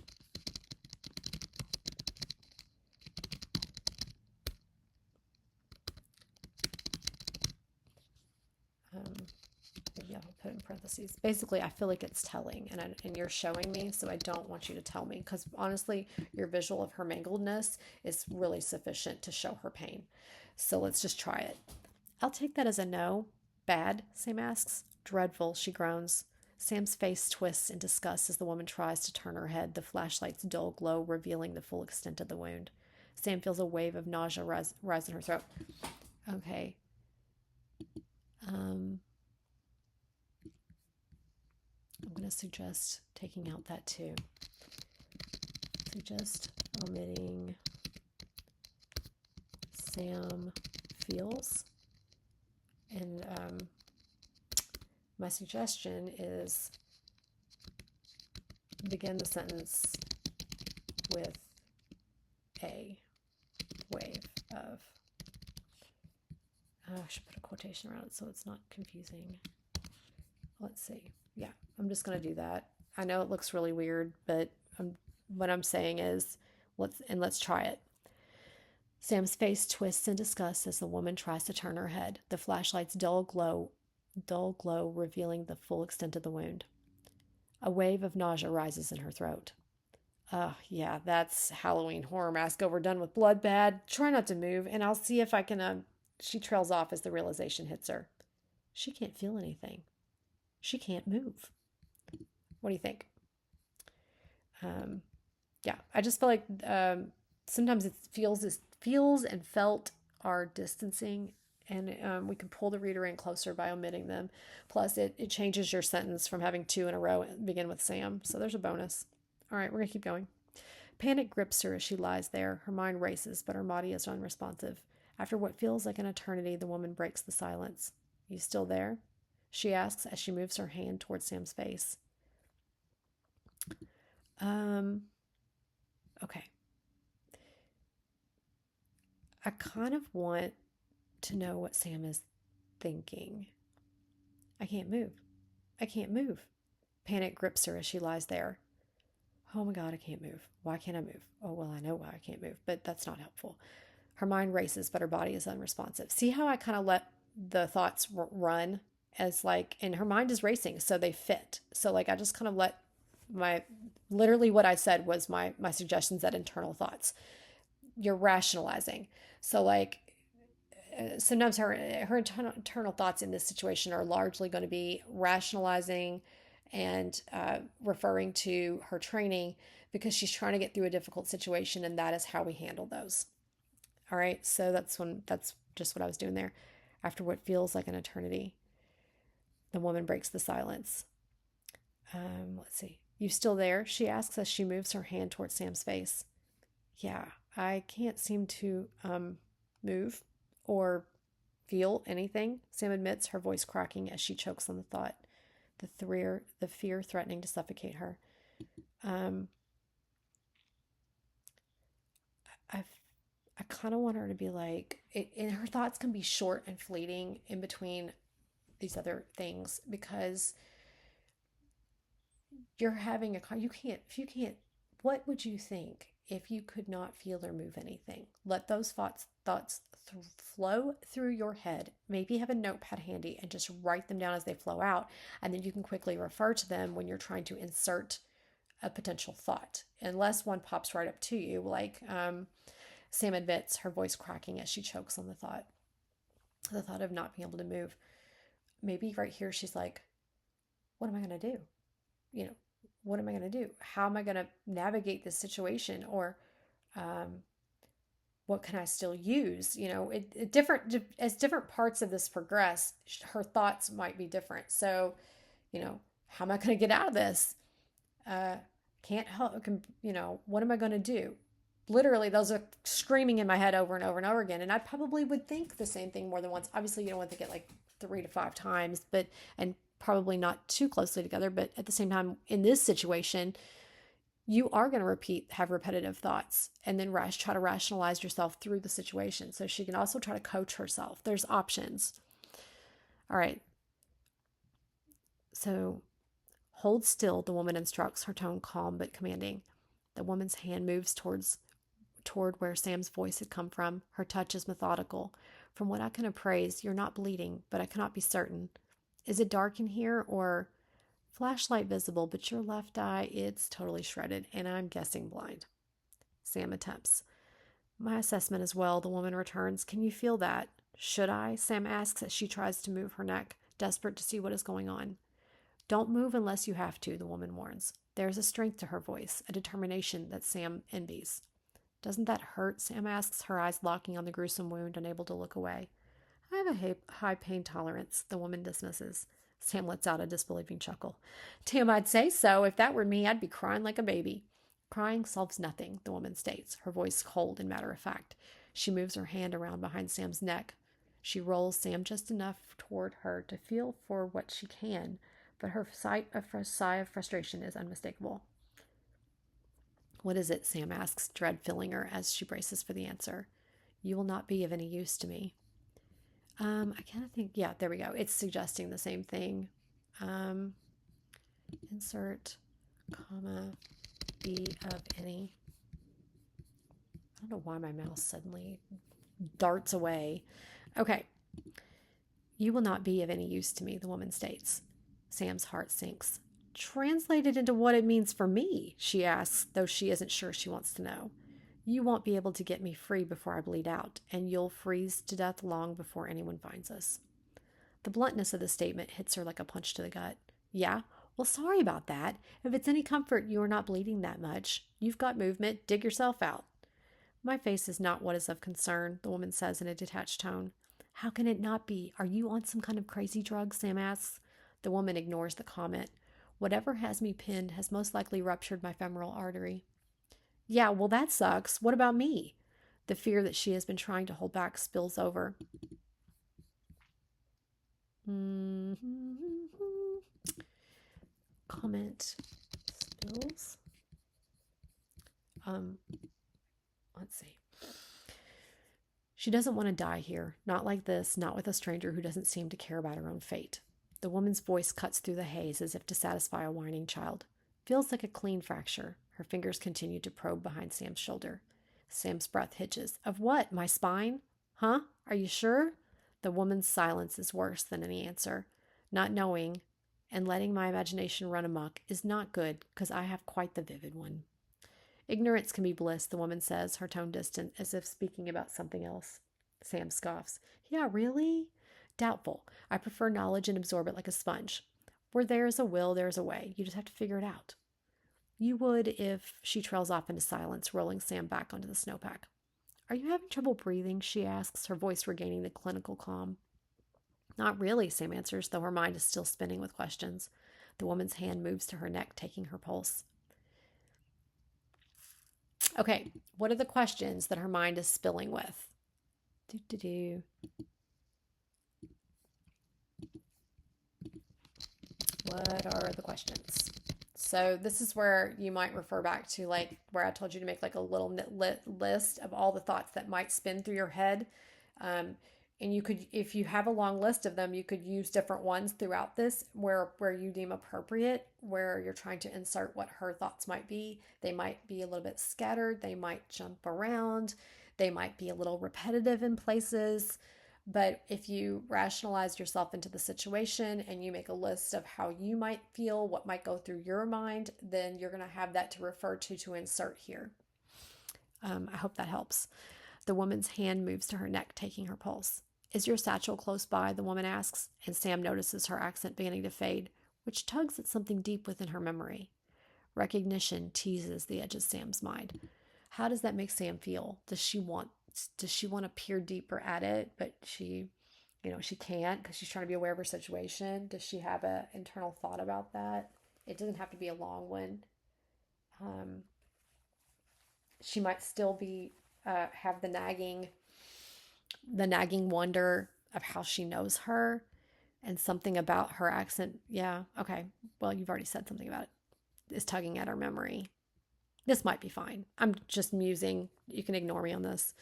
yeah, I'll put it in parentheses. Basically, I feel like it's telling, and you're showing me, so I don't want you to tell me, because honestly, your visual of her mangledness is really sufficient to show her pain. So let's just try it. I'll take that as a no. Bad, Sam asks. Dreadful, she groans. Sam's face twists in disgust as the woman tries to turn her head, the flashlight's dull glow revealing the full extent of the wound. Sam feels a wave of nausea rise in her throat. Okay. I'm going to suggest taking out that too. Suggest omitting Sam feels. And my suggestion is begin the sentence with a wave of... I should put a quotation around it so it's not confusing. Let's see. Yeah, I'm just going to do that. I know it looks really weird, but what I'm saying is let's try it. Sam's face twists in disgust as the woman tries to turn her head, the flashlight's dull glow revealing the full extent of the wound. A wave of nausea rises in her throat. Yeah, that's Halloween horror mask overdone with blood bad. Try not to move, and I'll see if I can... She trails off as the realization hits her. She can't feel anything. She can't move. What do you think? Um, yeah, I just feel like sometimes it feels and felt are distancing, and we can pull the reader in closer by omitting them. Plus, it changes your sentence from having two in a row and begin with Sam. So there's a bonus. All right, we're gonna keep going. Panic grips her as she lies there. Her mind races, but her body is unresponsive. After what feels like an eternity, the woman breaks the silence. You still there? She asks as she moves her hand towards Sam's face. Um, okay. I kind of want to know what Sam is thinking. I can't move. I can't move. Panic grips her as she lies there. Oh my God, I can't move. Why can't I move? Oh, well, I know why I can't move, but that's not helpful. Her mind races, but her body is unresponsive. See how I kind of let the thoughts run as like, and her mind is racing, so they fit. So like, I just kind of let my, literally what I said was my suggestions that internal thoughts. You're rationalizing. So like, sometimes her internal thoughts in this situation are largely going to be rationalizing and referring to her training because she's trying to get through a difficult situation, and that is how we handle those. All right, so that's just what I was doing there. After what feels like an eternity, the woman breaks the silence. Let's see. You still there? She asks as she moves her hand towards Sam's face. Yeah, I can't seem to move or feel anything, Sam admits, her voice cracking as she chokes on the thought, the fear threatening to suffocate her. Um, I I kind of want her to be like, and her thoughts can be short and fleeting in between these other things because you're having you can't, if you can't, what would you think if you could not feel or move anything? Let those thoughts flow through your head. Maybe have a notepad handy and just write them down as they flow out. And then you can quickly refer to them when you're trying to insert a potential thought, unless one pops right up to you, like Sam admits, her voice cracking as she chokes on the thought of not being able to move. Maybe right here she's like, what am I going to do? You know, what am I going to do? How am I going to navigate this situation? Or um, what can I still use? Different as different parts of this progress, her thoughts might be different. So, how am I going to get out of this? Uh, can't help, what am I going to do? Literally, those are screaming in my head over and over and over again. And I probably would think the same thing more than once. Obviously, you don't want to think it like 3 to 5 times, and probably not too closely together. But at the same time, in this situation, you are going to have repetitive thoughts and then try to rationalize yourself through the situation. So she can also try to coach herself. There's options. All right. So hold still, the woman instructs, her tone calm but commanding. The woman's hand moves toward where Sam's voice had come from. Her touch is methodical. From what I can appraise, you're not bleeding, but I cannot be certain. Is it dark in here or flashlight visible, but your left eye, it's totally shredded, and I'm guessing blind. Sam attempts. My assessment as well, the woman returns. Can you feel that? Should I? Sam asks as she tries to move her neck, desperate to see what is going on. Don't move unless you have to, the woman warns. There is a strength to her voice, a determination that Sam envies. Doesn't that hurt? Sam asks, her eyes locking on the gruesome wound, unable to look away. I have a high pain tolerance, the woman dismisses. Sam lets out a disbelieving chuckle. Damn, I'd say so. If that were me, I'd be crying like a baby. Crying solves nothing, the woman states, her voice cold and matter of fact. She moves her hand around behind Sam's neck. She rolls Sam just enough toward her to feel for what she can, but her sigh of frustration is unmistakable. What is it? Sam asks, dread filling her as she braces for the answer. You will not be of any use to me. I kind of think, yeah, there we go. It's suggesting the same thing. Insert, comma, be of any. I don't know why my mouse suddenly darts away. Okay. You will not be of any use to me, the woman states. Sam's heart sinks. Translated into what it means for me, she asks, though she isn't sure she wants to know. You won't be able to get me free before I bleed out, and you'll freeze to death long before anyone finds us. The bluntness of the statement hits her like a punch to the gut. Yeah? Well, sorry about that. If it's any comfort, you are not bleeding that much. You've got movement. Dig yourself out. My face is not what is of concern, the woman says in a detached tone. How can it not be? Are you on some kind of crazy drug? Sam asks. The woman ignores the comment. Whatever has me pinned has most likely ruptured my femoral artery. Yeah, well, that sucks. What about me? The fear that she has been trying to hold back spills over. Comment spills. Um, let's see. She doesn't want to die here. Not like this, not with a stranger who doesn't seem to care about her own fate. The woman's voice cuts through the haze as if to satisfy a whining child. Feels like a clean fracture. Her fingers continue to probe behind Sam's shoulder. Sam's breath hitches. Of what? My spine? Huh? Are you sure? The woman's silence is worse than any answer. Not knowing and letting my imagination run amok is not good because I have quite the vivid one. Ignorance can be bliss, the woman says, her tone distant, as if speaking about something else. Sam scoffs. Yeah, really? Doubtful. I prefer knowledge and absorb it like a sponge. Where there is a will, there is a way. You just have to figure it out. You would if she trails off into silence, rolling Sam back onto the snowpack. Are you having trouble breathing? She asks, her voice regaining the clinical calm. Not really, Sam answers, though her mind is still spinning with questions. The woman's hand moves to her neck, taking her pulse. Okay, what are the questions that her mind is spilling with? What are the questions? So this is where you might refer back to like where I told you to make like a little list of all the thoughts that might spin through your head. Um, and you could, if you have a long list of them, you could use different ones throughout this where you deem appropriate, where you're trying to insert what her thoughts might be. They might be a little bit scattered. They might jump around. They might be a little repetitive in places. But if you rationalize yourself into the situation and you make a list of how you might feel, what might go through your mind, then you're going to have that to refer to insert here. I hope that helps. The woman's hand moves to her neck, taking her pulse. Is your satchel close by? The woman asks, and Sam notices her accent beginning to fade, which tugs at something deep within her memory. Recognition teases the edge of Sam's mind. How does that make Sam feel? Does she want to peer deeper at it, but she can't because she's trying to be aware of her situation? Does she have an internal thought about that? It doesn't have to be a long one. She might still be have the nagging wonder of how she knows her and something about her accent. Yeah, okay. Well, you've already said something about it. Is tugging at her memory. This might be fine. I'm just musing. You can ignore me on this.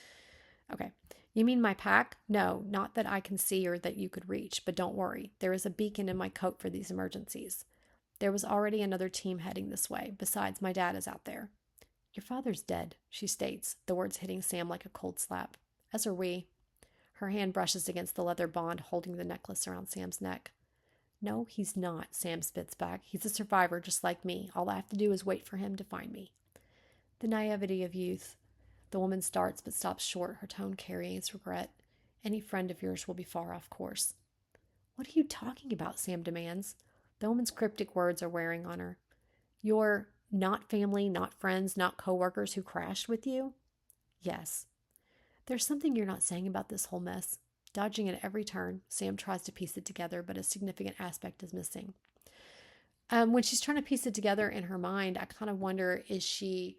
Okay. You mean my pack? No, not that I can see or that you could reach, but don't worry. There is a beacon in my coat for these emergencies. There was already another team heading this way. Besides, my dad is out there. Your father's dead, she states, the words hitting Sam like a cold slap. As are we. Her hand brushes against the leather band holding the necklace around Sam's neck. No, he's not, Sam spits back. He's a survivor just like me. All I have to do is wait for him to find me. The naivety of youth. The woman starts but stops short, her tone carrying its regret. Any friend of yours will be far off course. What are you talking about? Sam demands. The woman's cryptic words are wearing on her. You're not family, not friends, not coworkers who crashed with you? Yes. There's something you're not saying about this whole mess. Dodging at every turn, Sam tries to piece it together, but a significant aspect is missing. When she's trying to piece it together in her mind, I kind of wonder, does she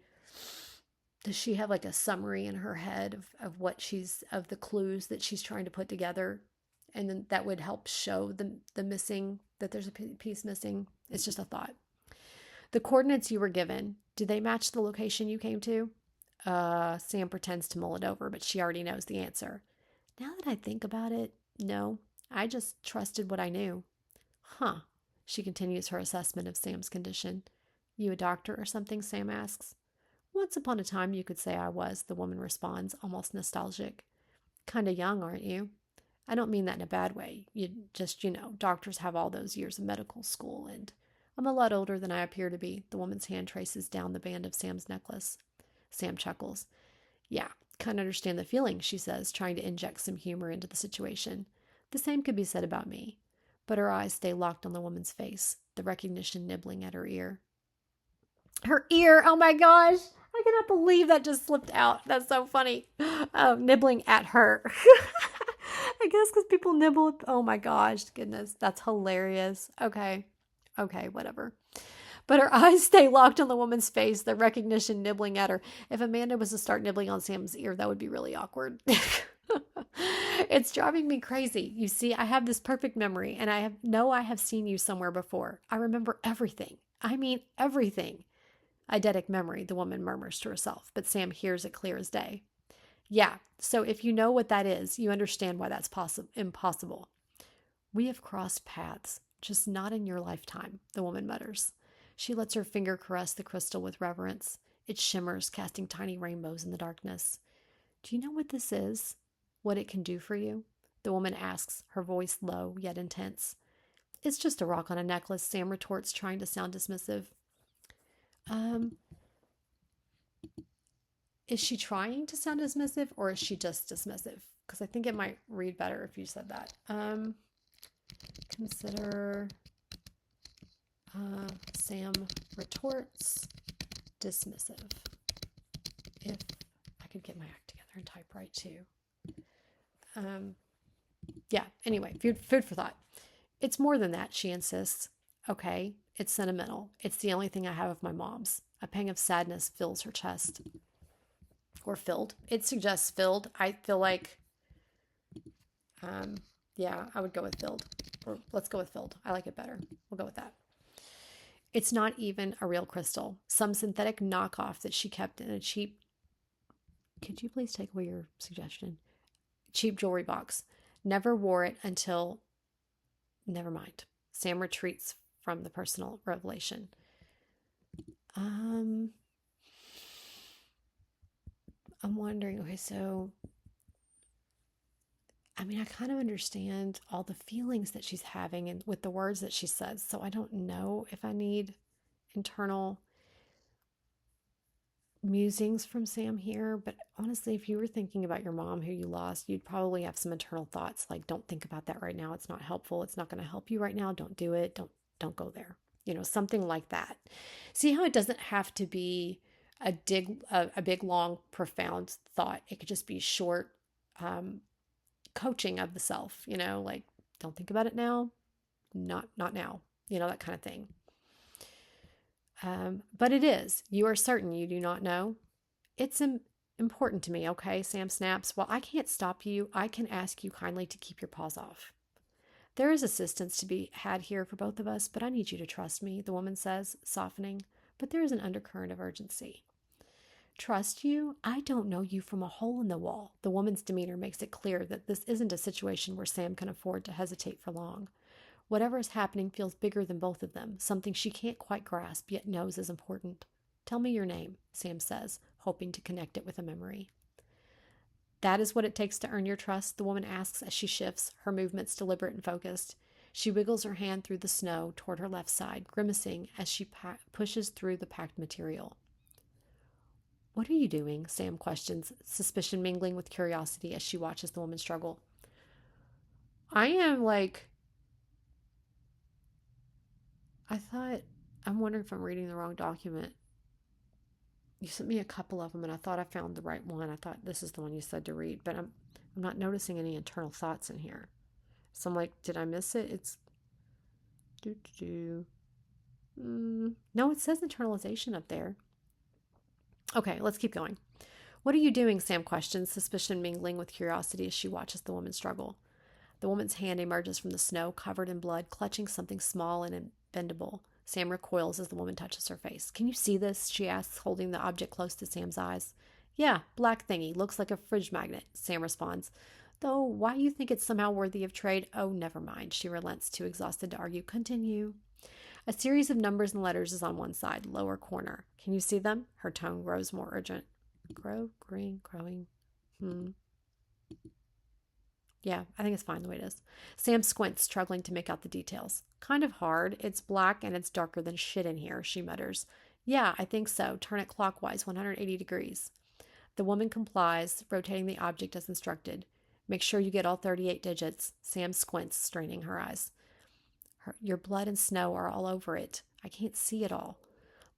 have like a summary in her head of of the clues that she's trying to put together? And then that would help show the missing, that there's a piece missing. It's just a thought. The coordinates you were given, do they match the location you came to? Sam pretends to mull it over, but she already knows the answer. Now that I think about it, no. I just trusted what I knew. Huh. She continues her assessment of Sam's condition. You a doctor or something? Sam asks. Once upon a time you could say I was, the woman responds, almost nostalgic. Kinda young, aren't you? I don't mean that in a bad way. Doctors have all those years of medical school, and I'm a lot older than I appear to be. The woman's hand traces down the band of Sam's necklace. Sam chuckles. Yeah, can't understand the feeling, she says, trying to inject some humor into the situation. The same could be said about me. But her eyes stay locked on the woman's face, the recognition nibbling at her ear. Her ear! Oh my gosh! I cannot believe that just slipped out. That's so funny. Nibbling at her. I guess because people nibble. Oh my gosh, goodness. That's hilarious. Okay. Okay, whatever. But her eyes stay locked on the woman's face, the recognition nibbling at her. If Amanda was to start nibbling on Sam's ear, that would be really awkward. It's driving me crazy. You see, I have this perfect memory, and I have seen you somewhere before. I remember everything. I mean, everything. Eidetic memory, the woman murmurs to herself, but Sam hears it clear as day. Yeah, so if you know what that is, you understand why that's impossible. We have crossed paths, just not in your lifetime, the woman mutters. She lets her finger caress the crystal with reverence. It shimmers, casting tiny rainbows in the darkness. Do you know what this is? What it can do for you? The woman asks, her voice low yet intense. It's just a rock on a necklace, Sam retorts, trying to sound dismissive. Is she trying to sound dismissive or is she just dismissive? Because I think it might read better if you said that. Consider Sam retorts dismissive. If I could get my act together and type right too. Yeah, anyway, food for thought. It's more than that, she insists. Okay, it's sentimental. It's the only thing I have of my mom's. A pang of sadness fills her chest. Or filled. It suggests filled. I feel like, yeah, I would go with filled. Or let's go with filled. I like it better. We'll go with that. It's not even a real crystal. Some synthetic knockoff that she kept in a cheap... Could you please take away your suggestion? Cheap jewelry box. Never wore it until... Never mind. Sam retreats from the personal revelation. I'm wondering, okay, so... I mean, I kind of understand all the feelings that she's having and with the words that she says. So I don't know if I need internal musings from Sam here. But honestly, if you were thinking about your mom who you lost, you'd probably have some internal thoughts like, don't think about that right now. It's not helpful. It's not going to help you right now. Don't do it. Don't go there. You know, something like that. See how it doesn't have to be a big, long, profound thought. It could just be short, coaching of the self, you know, like don't think about it now, not now, you know, that kind of thing. But it is, you are certain you do not know. It's important to me, okay? Sam snaps. Well, I can't stop you. I can ask you kindly to keep your paws off. There is assistance to be had here for both of us, but I need you to trust me, the woman says, softening. But there is an undercurrent of urgency. Trust you? I don't know you from a hole in the wall. The woman's demeanor makes it clear that this isn't a situation where Sam can afford to hesitate for long. Whatever is happening feels bigger than both of them, something she can't quite grasp yet knows is important. Tell me your name, Sam says, hoping to connect it with a memory. That is what it takes to earn your trust, the woman asks as she shifts, her movements deliberate and focused. She wiggles her hand through the snow toward her left side, grimacing as she pushes through the packed material. What are you doing? Sam questions, suspicion mingling with curiosity as she watches the woman struggle. I'm wondering if I'm reading the wrong document. You sent me a couple of them and I thought I found the right one. I thought this is the one you said to read, but I'm not noticing any internal thoughts in here. So I'm like, did I miss it? It's no, it says internalization up there. Okay, let's keep going. What are you doing? Sam questions, suspicion mingling with curiosity as she watches the woman struggle. The woman's hand emerges from the snow, covered in blood, clutching something small and bendable. Sam recoils as the woman touches her face. Can you see this? She asks, holding the object close to Sam's eyes. Yeah, black thingy. Looks like a fridge magnet, Sam responds. Though, why you think it's somehow worthy of trade? Oh, never mind. She relents, too exhausted to argue. Continue. A series of numbers and letters is on one side, lower corner. Can you see them? Her tone grows more urgent. Growing. Yeah, I think it's fine the way it is. Sam squints, struggling to make out the details. Kind of hard. It's black and it's darker than shit in here, she mutters. Yeah, I think so. Turn it clockwise, 180 degrees. The woman complies, rotating the object as instructed. Make sure you get all 38 digits. Sam squints, straining her eyes. Your blood and snow are all over it. I can't see it all.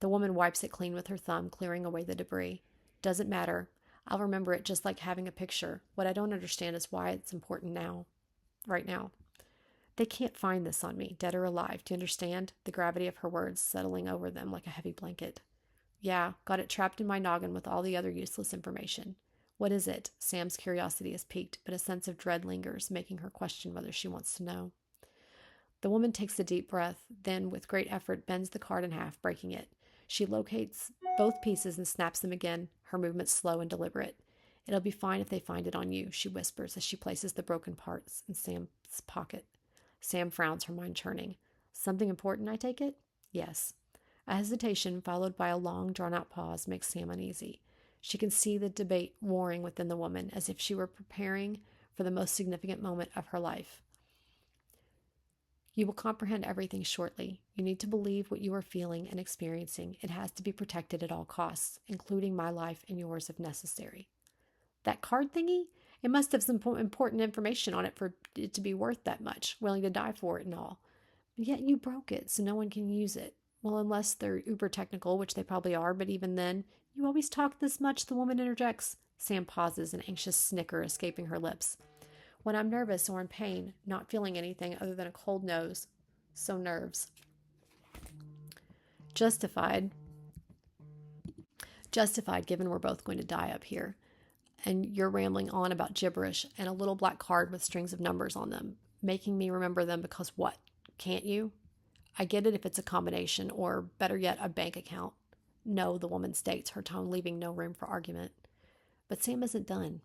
The woman wipes it clean with her thumb, clearing away the debris. Doesn't matter. I'll remember it just like having a picture. What I don't understand is why it's important now, right now. They can't find this on me, dead or alive. Do you understand? The gravity of her words settling over them like a heavy blanket. Yeah, got it trapped in my noggin with all the other useless information. What is it? Sam's curiosity is piqued, but a sense of dread lingers, making her question whether she wants to know. The woman takes a deep breath, then, with great effort, bends the card in half, breaking it. She locates both pieces and snaps them again, her movements slow and deliberate. It'll be fine if they find it on you, she whispers as she places the broken parts in Sam's pocket. Sam frowns, her mind churning. Something important, I take it? Yes. A hesitation, followed by a long, drawn-out pause, makes Sam uneasy. She can see the debate warring within the woman, as if she were preparing for the most significant moment of her life. You will comprehend everything shortly. You need to believe what you are feeling and experiencing. It has to be protected at all costs, including my life and yours if necessary. That card thingy? It must have some important information on it for it to be worth that much, willing to die for it and all. But yet you broke it, so no one can use it. Well, unless they're uber technical, which they probably are, but even then, you always talk this much, the woman interjects. Sam pauses, an anxious snicker escaping her lips. When I'm nervous or in pain, not feeling anything other than a cold nose. So nerves. Justified. Justified, given we're both going to die up here. And you're rambling on about gibberish and a little black card with strings of numbers on them, making me remember them because what? Can't you? I get it if it's a combination, or better yet, a bank account. No, the woman states, her tone leaving no room for argument. But Sam isn't done.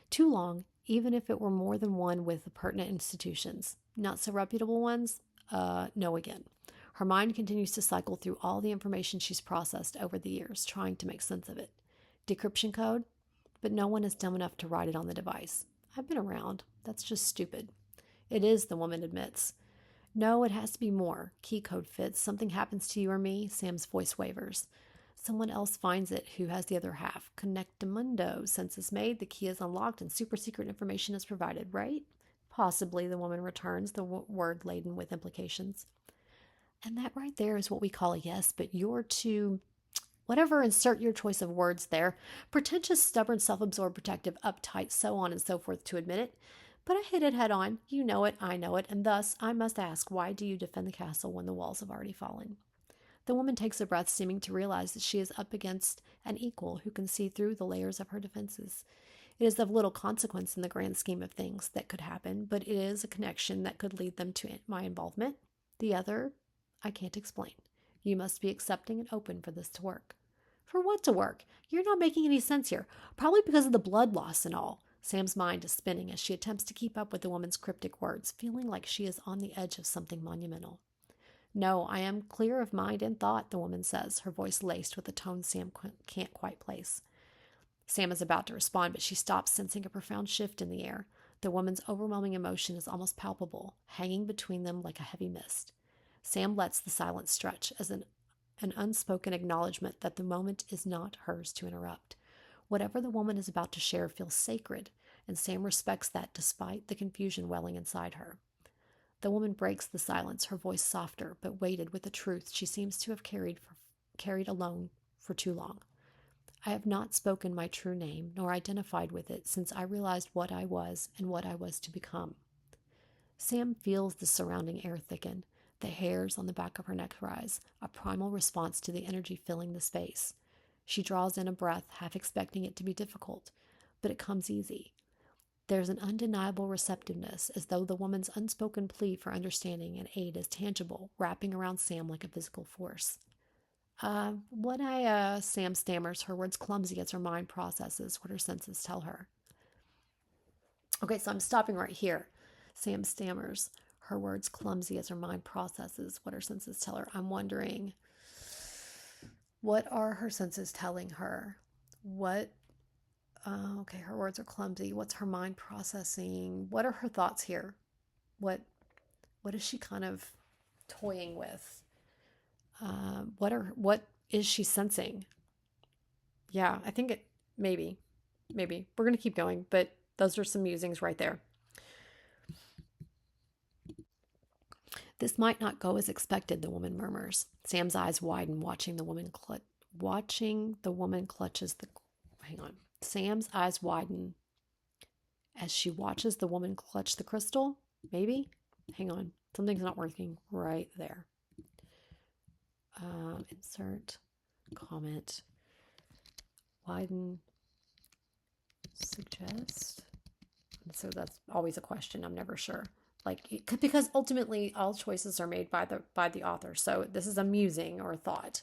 Too long, even if it were more than one with the pertinent institutions. Not so reputable ones? No again. Her mind continues to cycle through all the information she's processed over the years, trying to make sense of it. Decryption code? But no one is dumb enough to write it on the device. I've been around. That's just stupid. It is, the woman admits. No, it has to be more. Key code fits. Something happens to you or me. Sam's voice wavers. Someone else finds it who has the other half. Connectamundo. Census made. The key is unlocked and super secret information is provided, right? Possibly, the woman returns, the word laden with implications. And that right there is what we call a yes, but you're too... Whatever, insert your choice of words there. Pretentious, stubborn, self-absorbed, protective, uptight, so on and so forth to admit it. But I hit it head on. You know it, I know it, and thus I must ask, why do you defend the castle when the walls have already fallen? The woman takes a breath, seeming to realize that she is up against an equal who can see through the layers of her defenses. It is of little consequence in the grand scheme of things that could happen, but it is a connection that could lead them to my involvement. The other, I can't explain. You must be accepting and open for this to work. For what to work? You're not making any sense here. Probably because of the blood loss and all. Sam's mind is spinning as she attempts to keep up with the woman's cryptic words, feeling like she is on the edge of something monumental. No, I am clear of mind and thought, the woman says, her voice laced with a tone Sam can't quite place. Sam is about to respond, but she stops, sensing a profound shift in the air. The woman's overwhelming emotion is almost palpable, hanging between them like a heavy mist. Sam lets the silence stretch as an unspoken acknowledgement that the moment is not hers to interrupt. Whatever the woman is about to share feels sacred, and Sam respects that despite the confusion welling inside her. The woman breaks the silence, her voice softer, but weighted with a truth she seems to have carried alone for too long. I have not spoken my true name, nor identified with it, since I realized what I was and what I was to become. Sam feels the surrounding air thicken, the hairs on the back of her neck rise, a primal response to the energy filling the space. She draws in a breath, half expecting it to be difficult, but it comes easy. There's an undeniable receptiveness, as though the woman's unspoken plea for understanding and aid is tangible, wrapping around Sam like a physical force. Sam stammers, her words clumsy as her mind processes what her senses tell her. Okay, so I'm stopping right here. Sam stammers, her words clumsy as her mind processes what her senses tell her. I'm wondering, what are her senses telling her? Okay, her words are clumsy. What's her mind processing? What are her thoughts here? What is she kind of toying with? What is she sensing? Yeah, I think maybe. We're going to keep going, but those are some musings right there. This might not go as expected, the woman murmurs. Sam's eyes widen, watching the woman clutches the. Hang on. Sam's eyes widen as she watches the woman clutch the crystal. Maybe? Hang on. Something's not working right there. Insert comment. Widen. Suggest. So that's always a question. I'm never sure. Because ultimately all choices are made by the author. So this is a musing or a thought.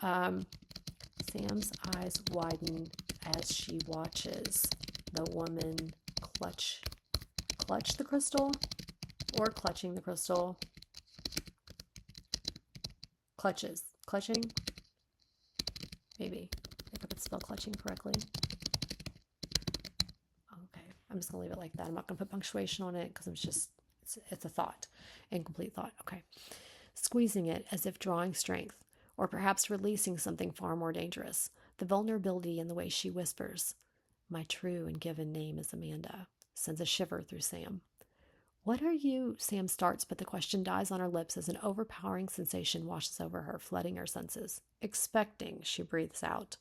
Sam's eyes widen as she watches the woman clutch the crystal, or clutching the crystal. Clutching. Maybe if I could spell clutching correctly. Okay, I'm just gonna leave it like that. I'm not gonna put punctuation on it because it's a thought, incomplete thought. Okay, squeezing it as if drawing strength, or perhaps releasing something far more dangerous. The vulnerability in the way she whispers, "My true and given name is Amanda," sends a shiver through Sam. "What are you?" Sam starts, but the question dies on her lips as an overpowering sensation washes over her, flooding her senses. "Expecting," she breathes out.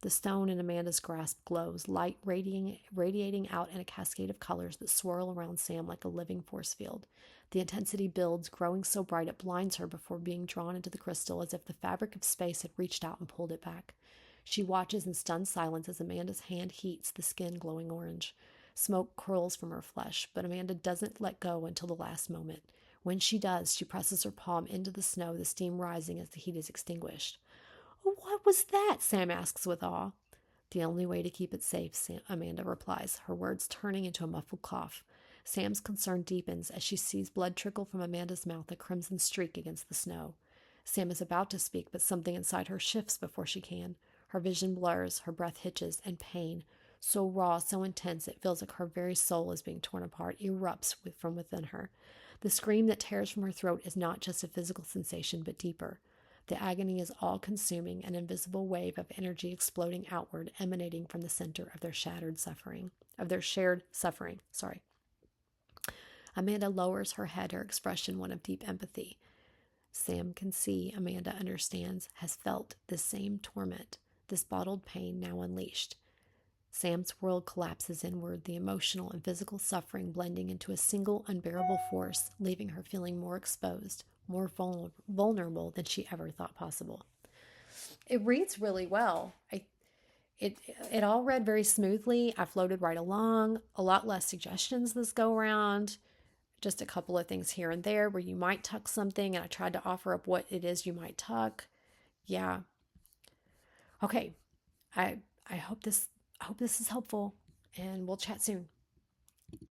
The stone in Amanda's grasp glows, light radiating out in a cascade of colors that swirl around Sam like a living force field. The intensity builds, growing so bright it blinds her before being drawn into the crystal as if the fabric of space had reached out and pulled it back. She watches in stunned silence as Amanda's hand heats, the skin glowing orange. Smoke curls from her flesh, but Amanda doesn't let go until the last moment. When she does, she presses her palm into the snow, the steam rising as the heat is extinguished. "What was that?" Sam asks with awe. "The only way to keep it safe," Amanda replies, her words turning into a muffled cough. Sam's concern deepens as she sees blood trickle from Amanda's mouth, a crimson streak against the snow. Sam is about to speak, but something inside her shifts before she can. Her vision blurs, her breath hitches, and pain, so raw, so intense, it feels like her very soul is being torn apart, erupts from within her. The scream that tears from her throat is not just a physical sensation, but deeper. The agony is all-consuming, an invisible wave of energy exploding outward, emanating from the center of their shared suffering. Amanda lowers her head, her expression one of deep empathy. Sam can see, Amanda understands, has felt this same torment, this bottled pain now unleashed. Sam's world collapses inward, the emotional and physical suffering blending into a single unbearable force, leaving her feeling more exposed, more vulnerable than she ever thought possible. It reads really well. It all read very smoothly. I floated right along. A lot less suggestions this go around. Just a couple of things here and there where you might tuck something, and I tried to offer up what it is you might tuck. Yeah. Okay. I hope this is helpful, and we'll chat soon.